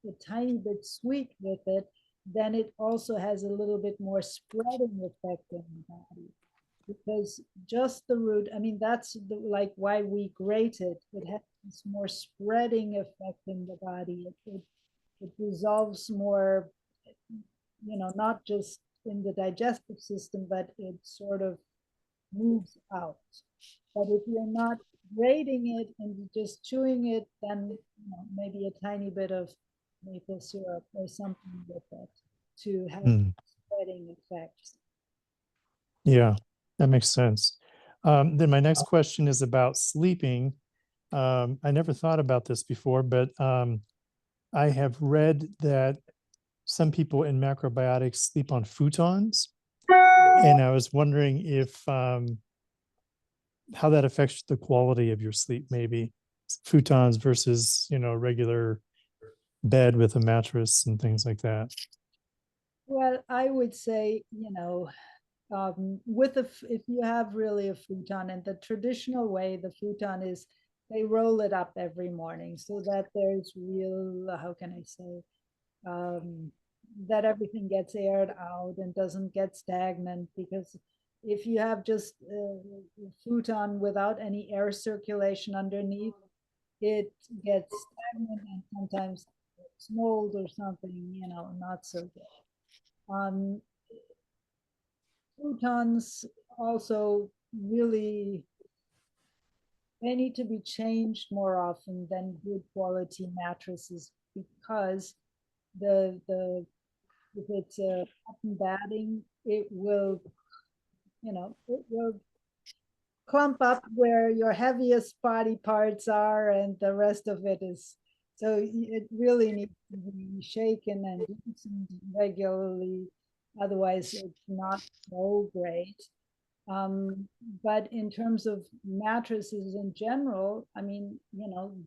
a tiny bit sweet with it, then it also has a little bit more spreading effect in the body. Because just the root, I mean, that's like why we grate it. It has this more spreading effect in the body. It dissolves more, not just in the digestive system, but it sort of moves out. But if you're not grating it and you're just chewing it, then maybe a tiny bit of maple syrup or something with it to have spreading effects. Yeah, that makes sense. Then my next question is about sleeping. I never thought about this before, but I have read that some people in macrobiotics sleep on futons. And I was wondering if how that affects the quality of your sleep, maybe futons versus, regular bed with a mattress and things like that. Well, I would say, if you have really a futon, and the traditional way the futon is, they roll it up every morning so that there's real, how can I say, that everything gets aired out and doesn't get stagnant. Because if you have just a futon without any air circulation underneath, it gets stagnant and sometimes it's mold or something, not so good. Futons also really, they need to be changed more often than good quality mattresses, because if it's a cotton batting, it will clump up where your heaviest body parts are, and the rest of it is. So it really needs to be shaken and loosened regularly. Otherwise, it's not so great. But in terms of mattresses in general, I mean,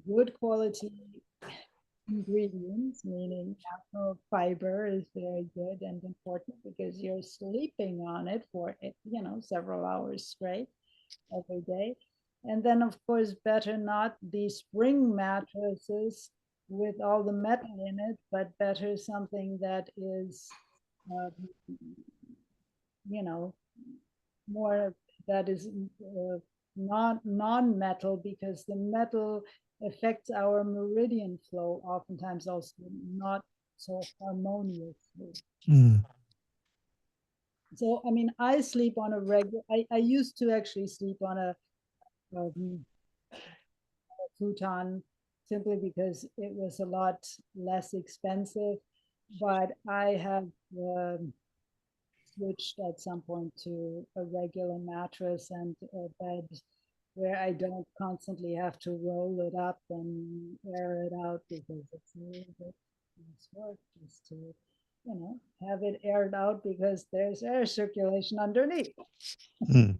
good quality ingredients, meaning natural fiber, is very good and important, because you're sleeping on it for several hours straight every day. And then, of course, better not these spring mattresses with all the metal in it, but better something that is, more, that is not non-metal, because the metal affects our meridian flow, oftentimes also not so harmoniously. Mm. So, I mean, I sleep on a regular, I used to actually sleep on a futon simply because it was a lot less expensive. But I have switched at some point to a regular mattress and a bed where I don't constantly have to roll it up and air it out because it's a little bit less work just to, have it aired out because there's air circulation underneath. Mm.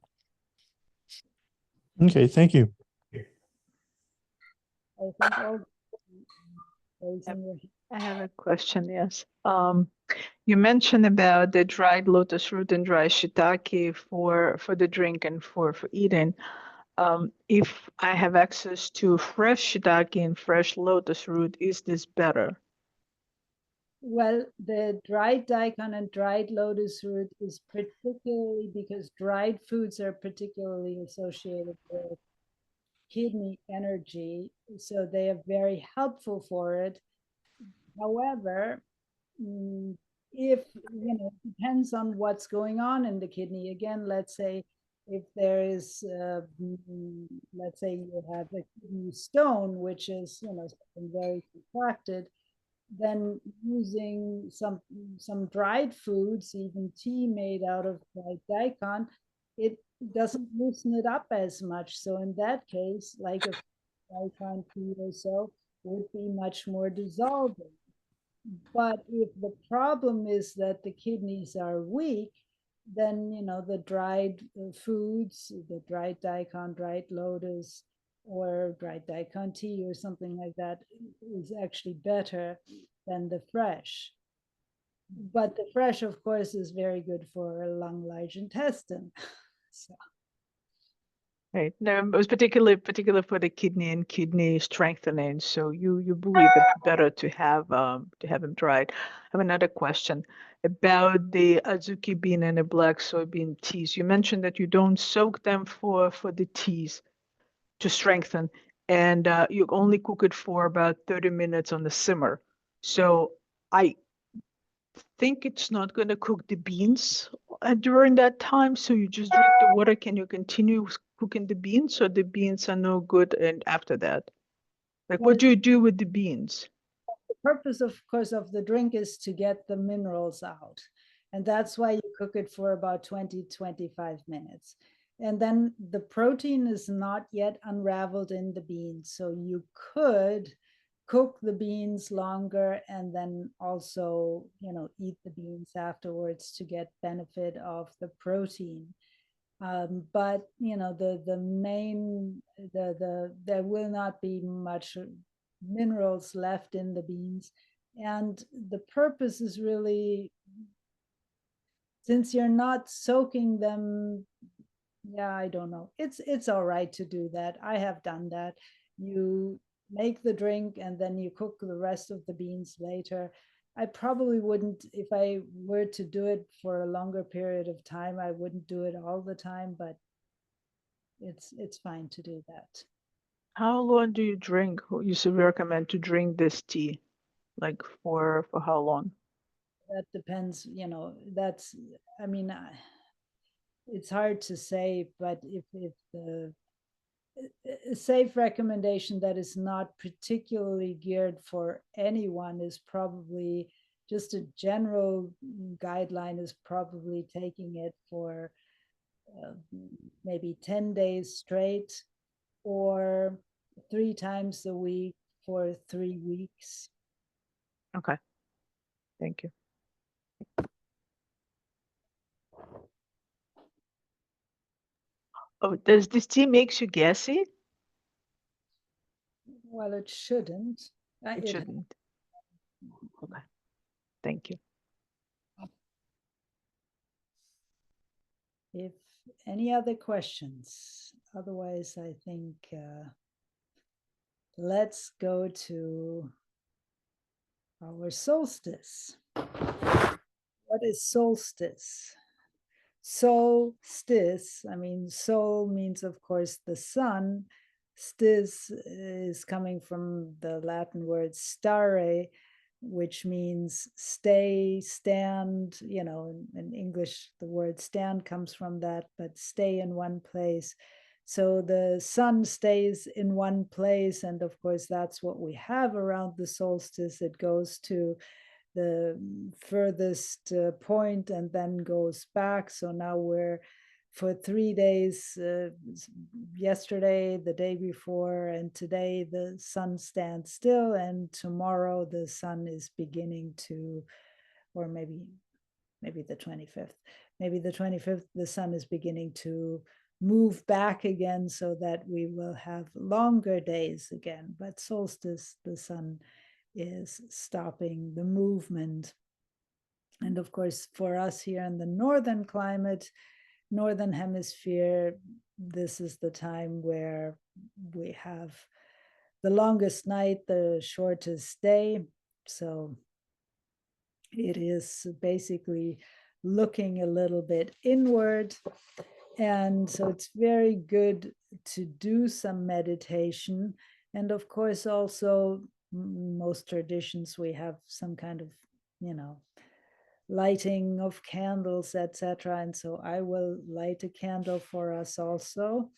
Okay, thank you. I think all raising your I have a question, yes. You mentioned about the dried lotus root and dry shiitake for the drink and for eating. If I have access to fresh shiitake and fresh lotus root, is this better? Well, the dried daikon and dried lotus root is particularly because dried foods are particularly associated with kidney energy, so they are very helpful for it. However, if it depends on what's going on in the kidney. Again, let's say if there is, let's say you have a kidney stone, which is something very contracted, then using some dried foods, even tea made out of dried daikon, it doesn't loosen it up as much. So in that case, like a daikon tea or so would be much more dissolving. But if the problem is that the kidneys are weak, then the dried foods, the dried daikon, dried lotus, or dried daikon tea or something like that is actually better than the fresh. But the fresh, of course, is very good for a lung, large intestine. So. Right. No, it was particular for the kidney and kidney strengthening. So you believe it's better to have them dried. I have another question about the azuki bean and the black soybean teas. You mentioned that you don't soak them for the teas to strengthen, and you only cook it for about 30 minutes on the simmer. So I think it's not going to cook the beans during that time. So you just drink the water. Can you continue cooking the beans, so the beans are no good? And after that, like, Well, what do you do with the beans? the purpose, of course, of the drink is to get the minerals out. And that's why you cook it for about 20, 25 minutes. And then the protein is not yet unraveled in the beans. So you could cook the beans longer and then also, eat the beans afterwards to get benefit of the protein. But the main there will not be much minerals left in the beans, and the purpose is really, since you're not soaking them. Yeah, I don't know, it's all right to do that. I have done that. You make the drink and then you cook the rest of the beans later. I probably wouldn't, if I were to do it for a longer period of time, I wouldn't do it all the time, but it's fine to do that. How long do you drink? You should recommend to drink this tea, like for how long? That depends, that's, I mean, it's hard to say, but if the a safe recommendation that is not particularly geared for anyone is probably just a general guideline is probably taking it for maybe 10 days straight or 3 times a week for 3 weeks. Okay, thank you. Oh, does this tea makes you gassy? Well, it shouldn't. It shouldn't. Okay, thank you. If any other questions, otherwise I think let's go to our solstice. What is solstice? Solstice, I mean, sol means, of course, the sun. Stis is coming from the Latin word stare, which means stay, stand, in English, the word stand comes from that, but stay in one place. So the sun stays in one place. And of course, that's what we have around the solstice. It goes to the furthest point and then goes back. So now we're for 3 days, yesterday, the day before, and today the sun stands still, and tomorrow the sun is beginning to, or maybe the 25th, the sun is beginning to move back again, so that we will have longer days again. But solstice, the sun is stopping the movement. And of course, for us here in the northern climate, northern hemisphere, this is the time where we have the longest night, the shortest day. So it is basically looking a little bit inward. And so it's very good to do some meditation. And of course, also most traditions, we have some kind of, lighting of candles, etc. And so I will light a candle for us also.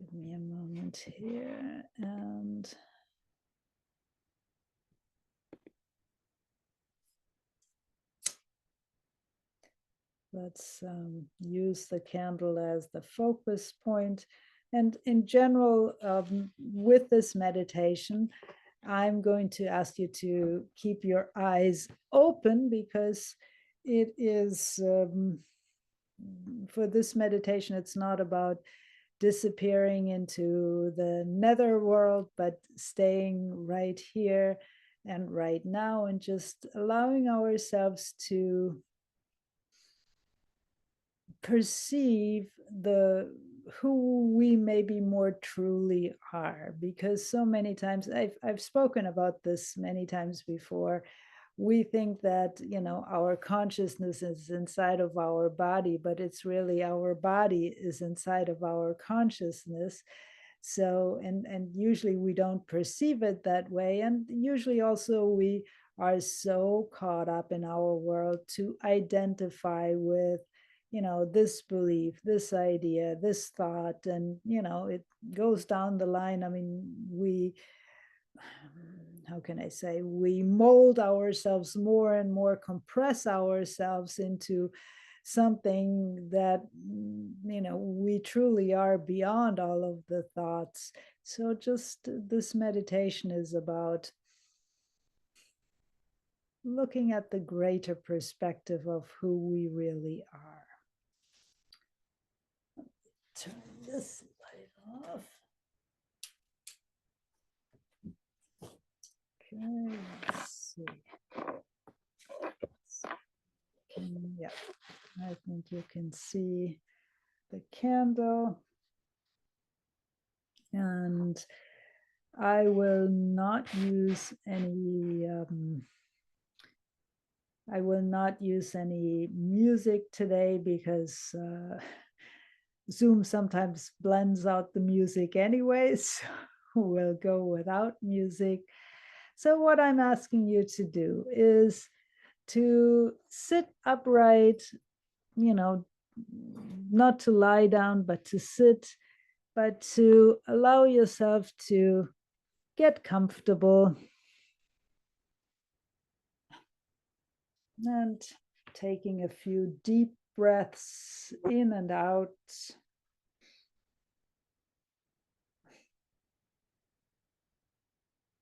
Give me a moment here. And let's use the candle as the focus point. And in general, with this meditation, I'm going to ask you to keep your eyes open, because it is, for this meditation, it's not about disappearing into the nether world, but staying right here and right now, and just allowing ourselves to perceive who we maybe more truly are. Because so many times, I've spoken about this many times before, we think that our consciousness is inside of our body, but it's really our body is inside of our consciousness. So and usually we don't perceive it that way, and usually also we are so caught up in our world to identify with this belief, this idea, this thought, and it goes down the line. I mean, how can I say, we mold ourselves more and more, compress ourselves into something that we truly are beyond all of the thoughts. So just this meditation is about looking at the greater perspective of who we really are. Turn this light off. Okay, let's see. Yeah, I think you can see the candle. And I will not use any music today, because Zoom sometimes blends out the music anyways. We'll go without music. So what I'm asking you to do is to sit upright, not to lie down, but to sit, but to allow yourself to get comfortable. And taking a few deep breaths in and out.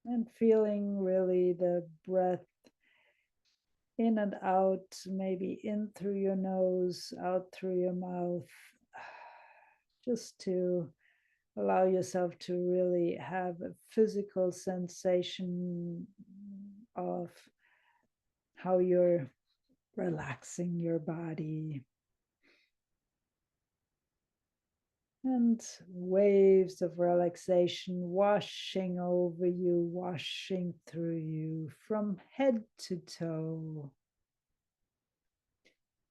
And feeling really the breath in and out, maybe in through your nose, out through your mouth, just to allow yourself to really have a physical sensation of how you're relaxing your body. And waves of relaxation washing over you, washing through you from head to toe.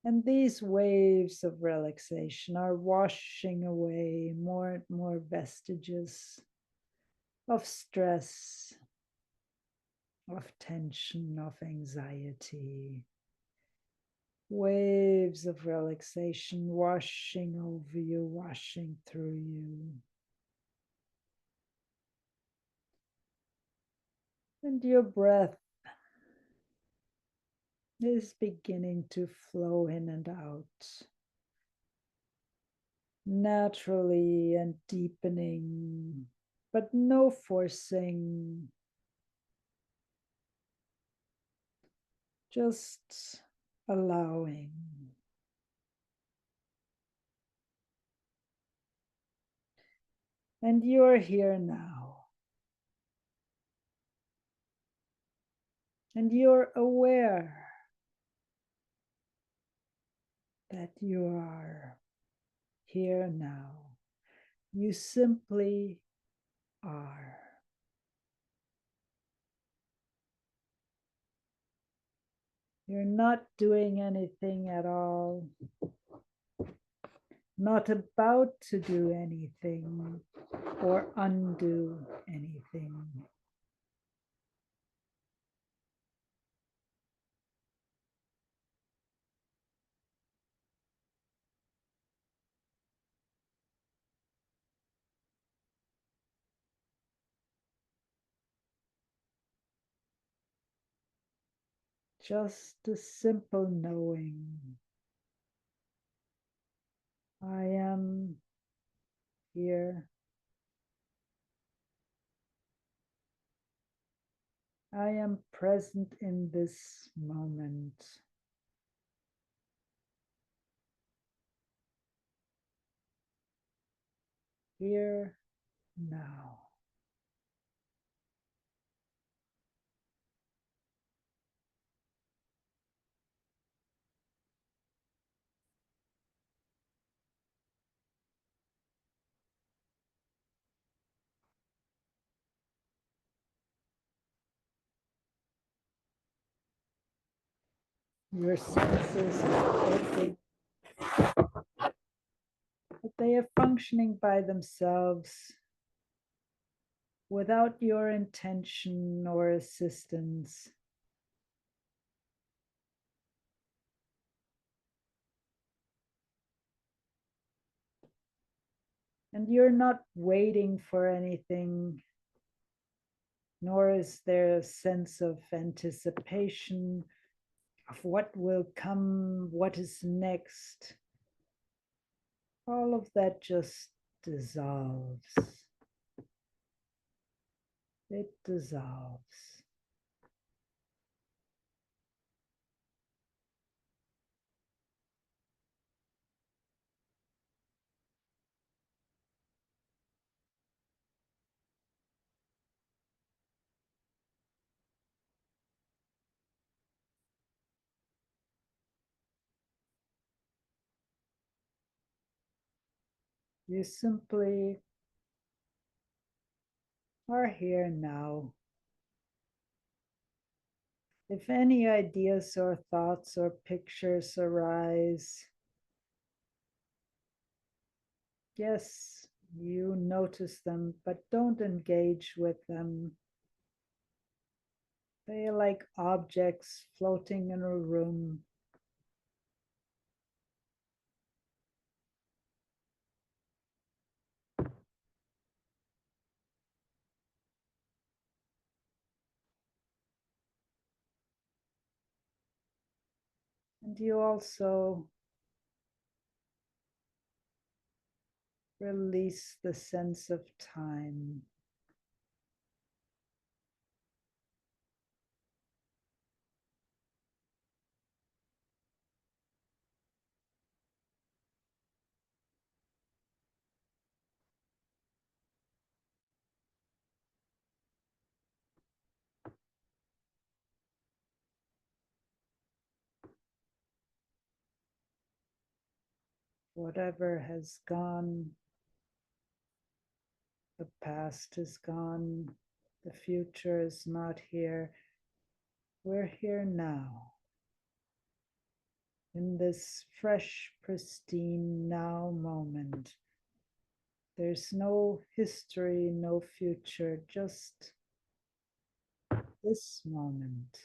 And these waves of relaxation are washing away more and more vestiges of stress, of tension, of anxiety. Waves of relaxation washing over you, washing through you. And your breath is beginning to flow in and out, naturally and deepening, but no forcing. Just allowing. And you're here now. And you're aware that you are here now. You simply are. You're not doing anything at all, not about to do anything or undo anything. Just a simple knowing. I am here. I am present in this moment. Here now. Your senses are working, but they are functioning by themselves without your intention or assistance. And you're not waiting for anything, nor is there a sense of anticipation of what will come, what is next. All of that just dissolves. It dissolves. You simply are here now. If any ideas or thoughts or pictures arise, yes, you notice them, but don't engage with them. They are like objects floating in a room. And you also release the sense of time. Whatever has gone, the past is gone, the future is not here. We're here now, in this fresh, pristine now moment. There's no history, no future, just this moment.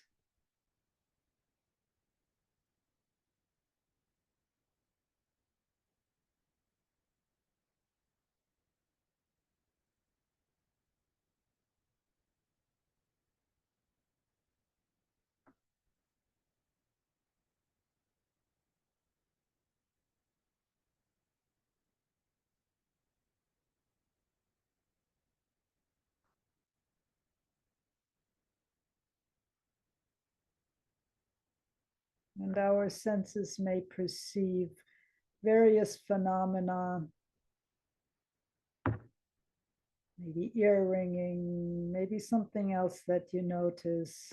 And our senses may perceive various phenomena, maybe ear ringing, maybe something else that you notice.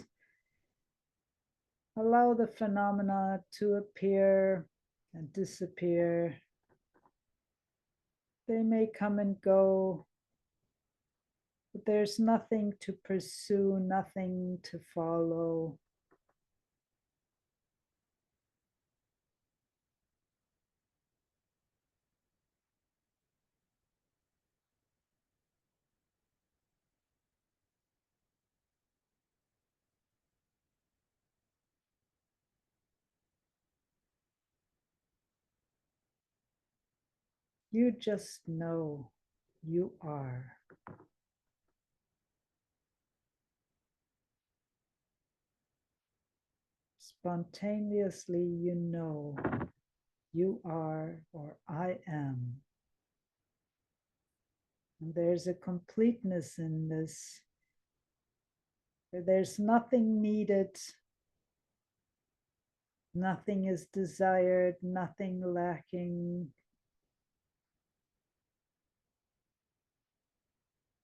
Allow the phenomena to appear and disappear. They may come and go, but there's nothing to pursue, nothing to follow. You just know you are. Spontaneously, you know you are, or I am. And there's a completeness in this. There's nothing needed, nothing is desired, nothing lacking.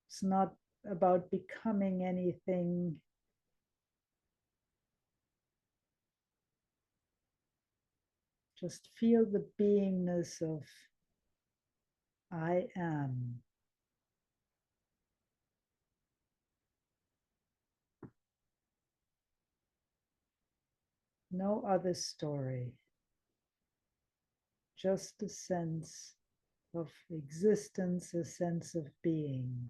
It's not about becoming anything. Just feel the beingness of I am. No other story. Just a sense of existence, a sense of being.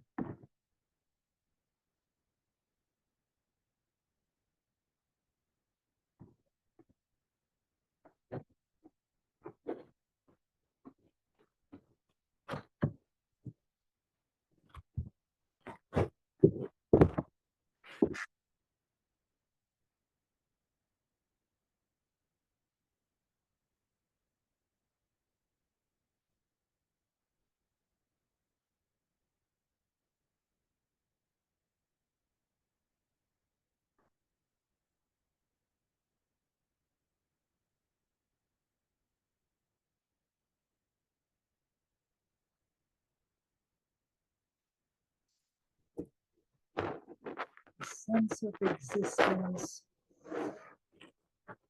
A sense of existence.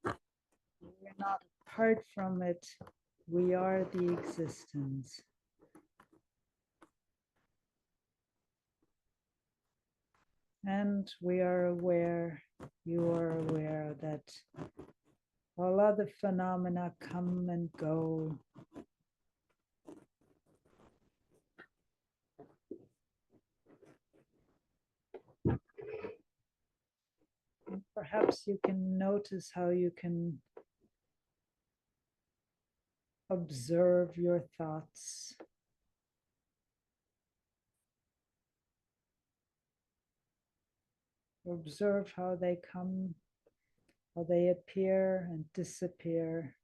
We're not apart from it. We are the existence. And we are aware, you are aware that all other phenomena come and go. And perhaps you can notice how you can observe your thoughts. Observe how they come, how they appear and disappear.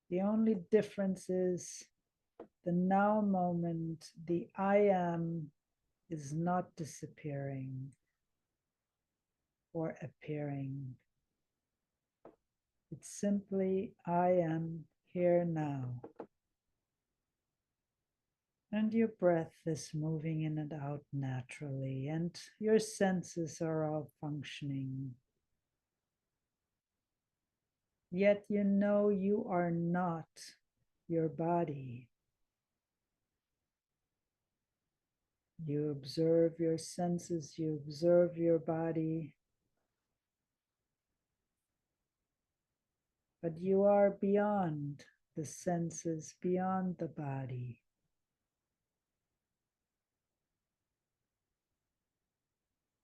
The only difference is the now moment, the I am is not disappearing or appearing. It's simply I am here now. And your breath is moving in and out naturally, and your senses are all functioning. Yet you know you are not your body. You observe your senses, you observe your body, but you are beyond the senses, beyond the body.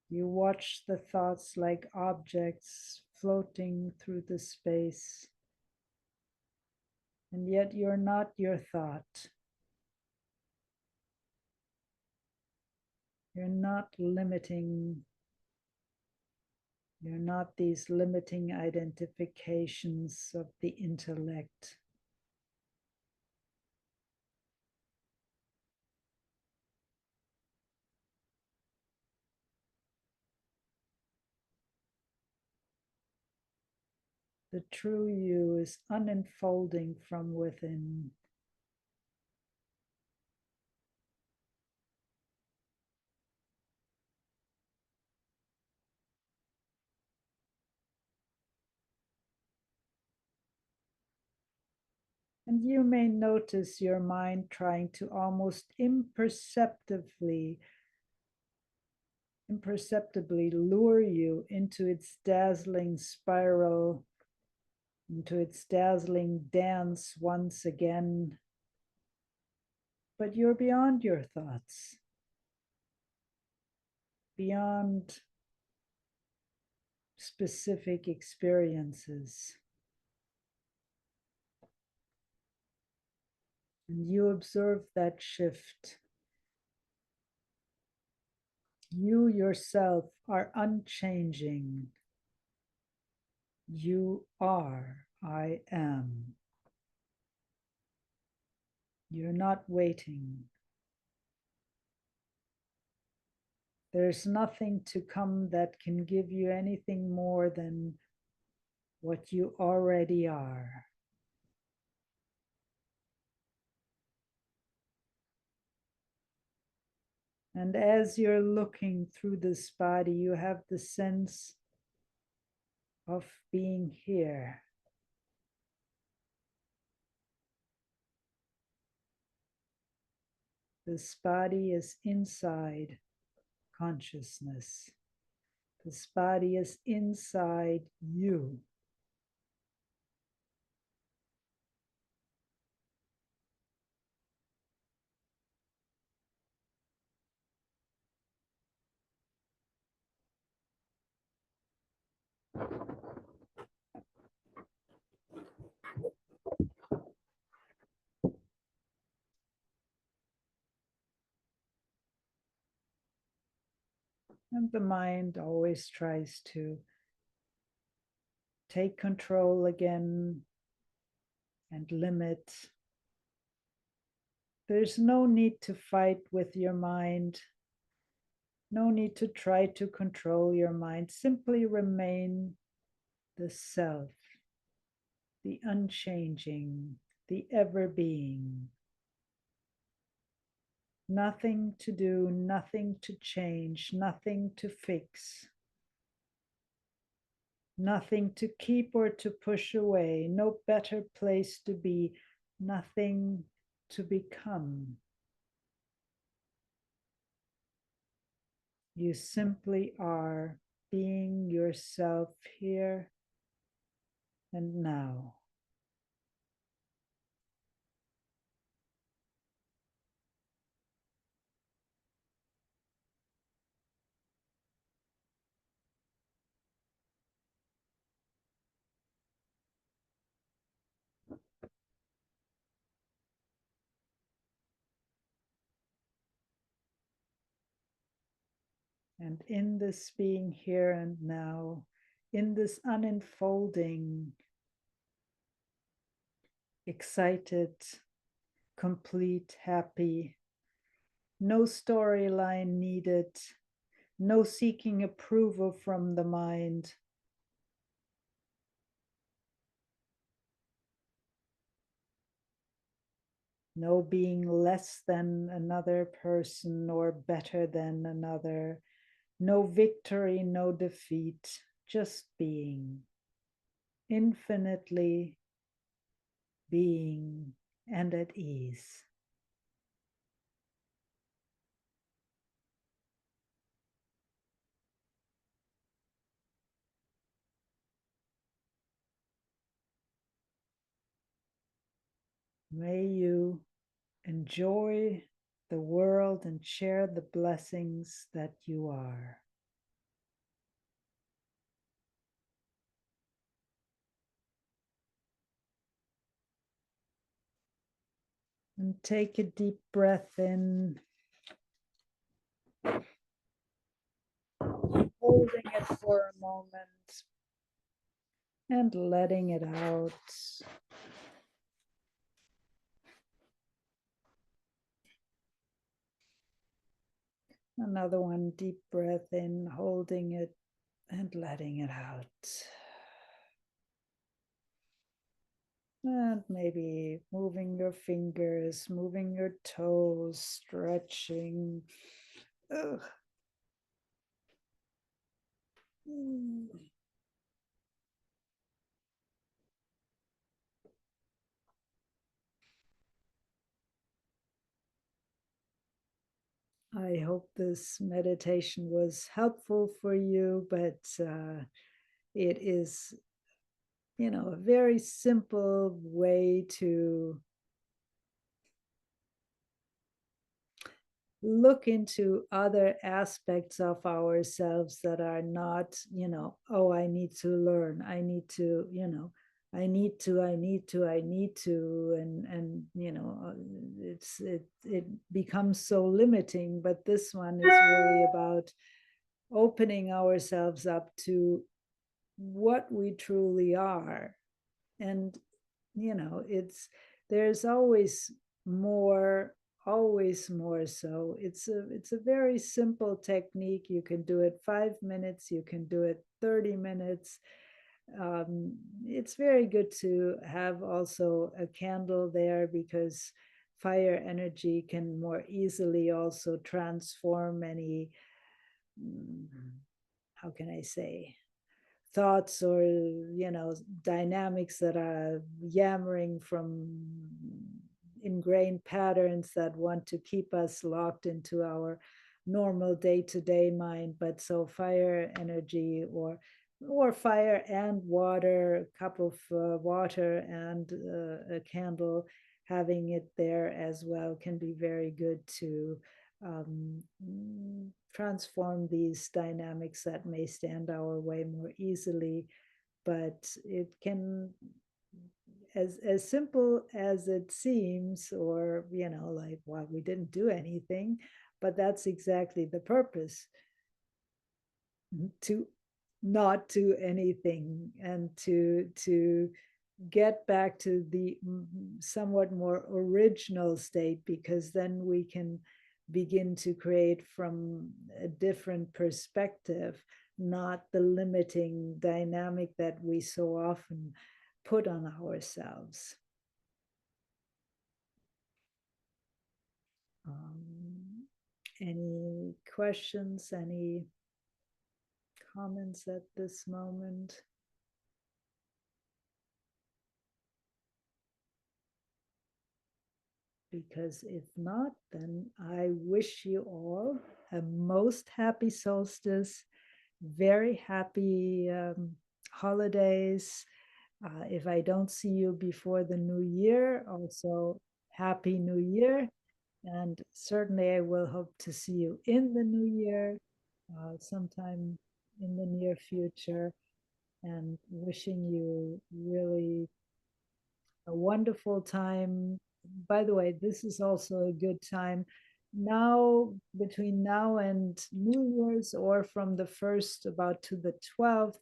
You watch the thoughts like objects floating through the space. And yet you're not your thought. You're not limiting. You're not these limiting identifications of the intellect. The true you is unfolding from within. And you may notice your mind trying to almost imperceptibly lure you into its dazzling spiral, into its dazzling dance once again. But you're beyond your thoughts, beyond specific experiences. And you observe that shift. You yourself are unchanging. You are, I am. You're not waiting. There's nothing to come that can give you anything more than what you already are. And as you're looking through this body, you have the sense of being here. This body is inside consciousness. This body is inside you. And the mind always tries to take control again and limit. There's no need to fight with your mind. No need to try to control your mind. Simply remain the self, the unchanging, the ever being. Nothing to do, nothing to change, nothing to fix. Nothing to keep or to push away, no better place to be, nothing to become. You simply are being yourself here and now. And in this being here and now, in this unfolding, excited, complete, happy, no storyline needed, no seeking approval from the mind. No being less than another person or better than another. No victory, no defeat, just being. Infinitely being and at ease. May you enjoy the world and share the blessings that you are. And take a deep breath in, holding it for a moment and letting it out. Another one, deep breath in, holding it and letting it out. And maybe moving your fingers, moving your toes, stretching. Ugh. I hope this meditation was helpful for you, but it is, a very simple way to look into other aspects of ourselves that are not, oh, I need to learn, I need to, I need to, and it becomes so limiting. But this one is really about opening ourselves up to what we truly are. And there's always more, so it's a very simple technique. You can do it 5 minutes, you can do it 30 minutes. It's very good to have also a candle there, because fire energy can more easily also transform any, how can I say, thoughts or dynamics that are yammering from ingrained patterns that want to keep us locked into our normal day-to-day mind. But so fire energy, or fire and water, a cup of water and a candle, having it there as well can be very good to transform these dynamics that may stand our way more easily. But it can, as simple as it seems, or like, well, we didn't do anything, but that's exactly the purpose, to not do anything, and to get back to the somewhat more original state, because then we can begin to create from a different perspective, not the limiting dynamic that we so often put on ourselves. Any questions, any comments at this moment? Because if not, then I wish you all a most happy solstice, very happy holidays. If I don't see you before the new year, also happy new year. And certainly I will hope to see you in the new year, sometime in the near future. And wishing you really a wonderful time. By the way, this is also a good time now, between now and New Year's, or from the 1st about to the 12th,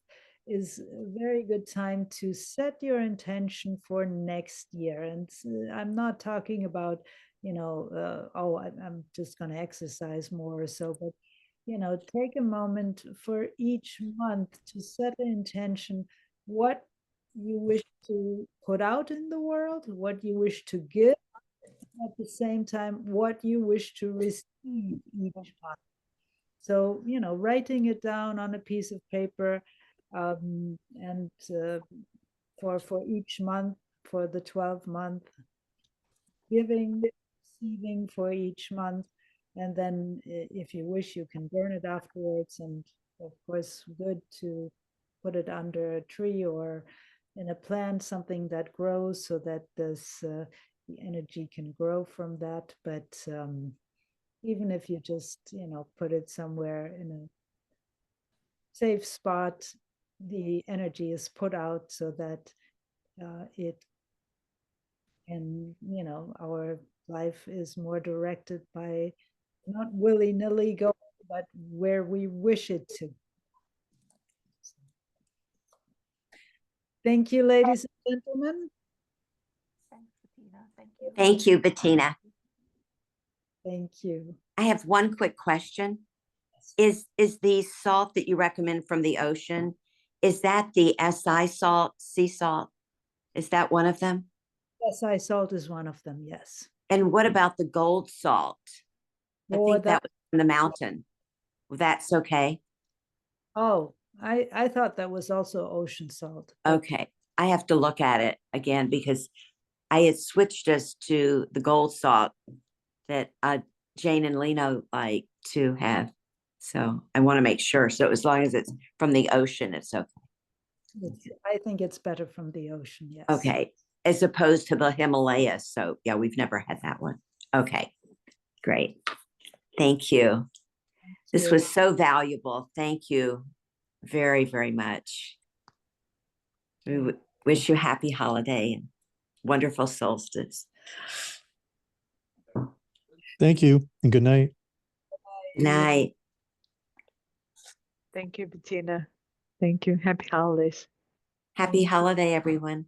is a very good time to set your intention for next year. And I'm not talking about, oh, I'm just going to exercise more or so, but take a moment for each month to set an intention, what you wish to put out in the world, what you wish to give, at the same time, what you wish to receive each month. So, writing it down on a piece of paper, and for each month, for the 12 month, giving, receiving for each month. And then if you wish, you can burn it afterwards. And of course, good to put it under a tree or in a plant, something that grows, so that this the energy can grow from that. But even if you just put it somewhere in a safe spot, the energy is put out so that it can, our Life is more directed by not willy-nilly going, but where we wish it to. Thank you, ladies and gentlemen. Thank you, Bettina. Thank you. I have one quick question. Is the salt that you recommend from the ocean, is that the SI salt, sea salt? Is that one of them? SI salt is one of them, yes. And what about the gold salt? I Or think that was from the mountain. That's okay. Oh, I thought that was also ocean salt. but Okay. I have to look at it again because I had switched us to the gold salt that Jane and Lino like to have. So I want to make sure. So as long as it's from the ocean, it's okay. I think it's better from the ocean, yes. Okay. As opposed to the Himalayas. So yeah, we've never had that one. Okay. Great. Thank you. This was so valuable. Thank you very, very much. We wish you a happy holiday and wonderful solstice. Thank you and good night. Night. Thank you, Bettina. Thank you. Happy holidays. Happy holiday, everyone.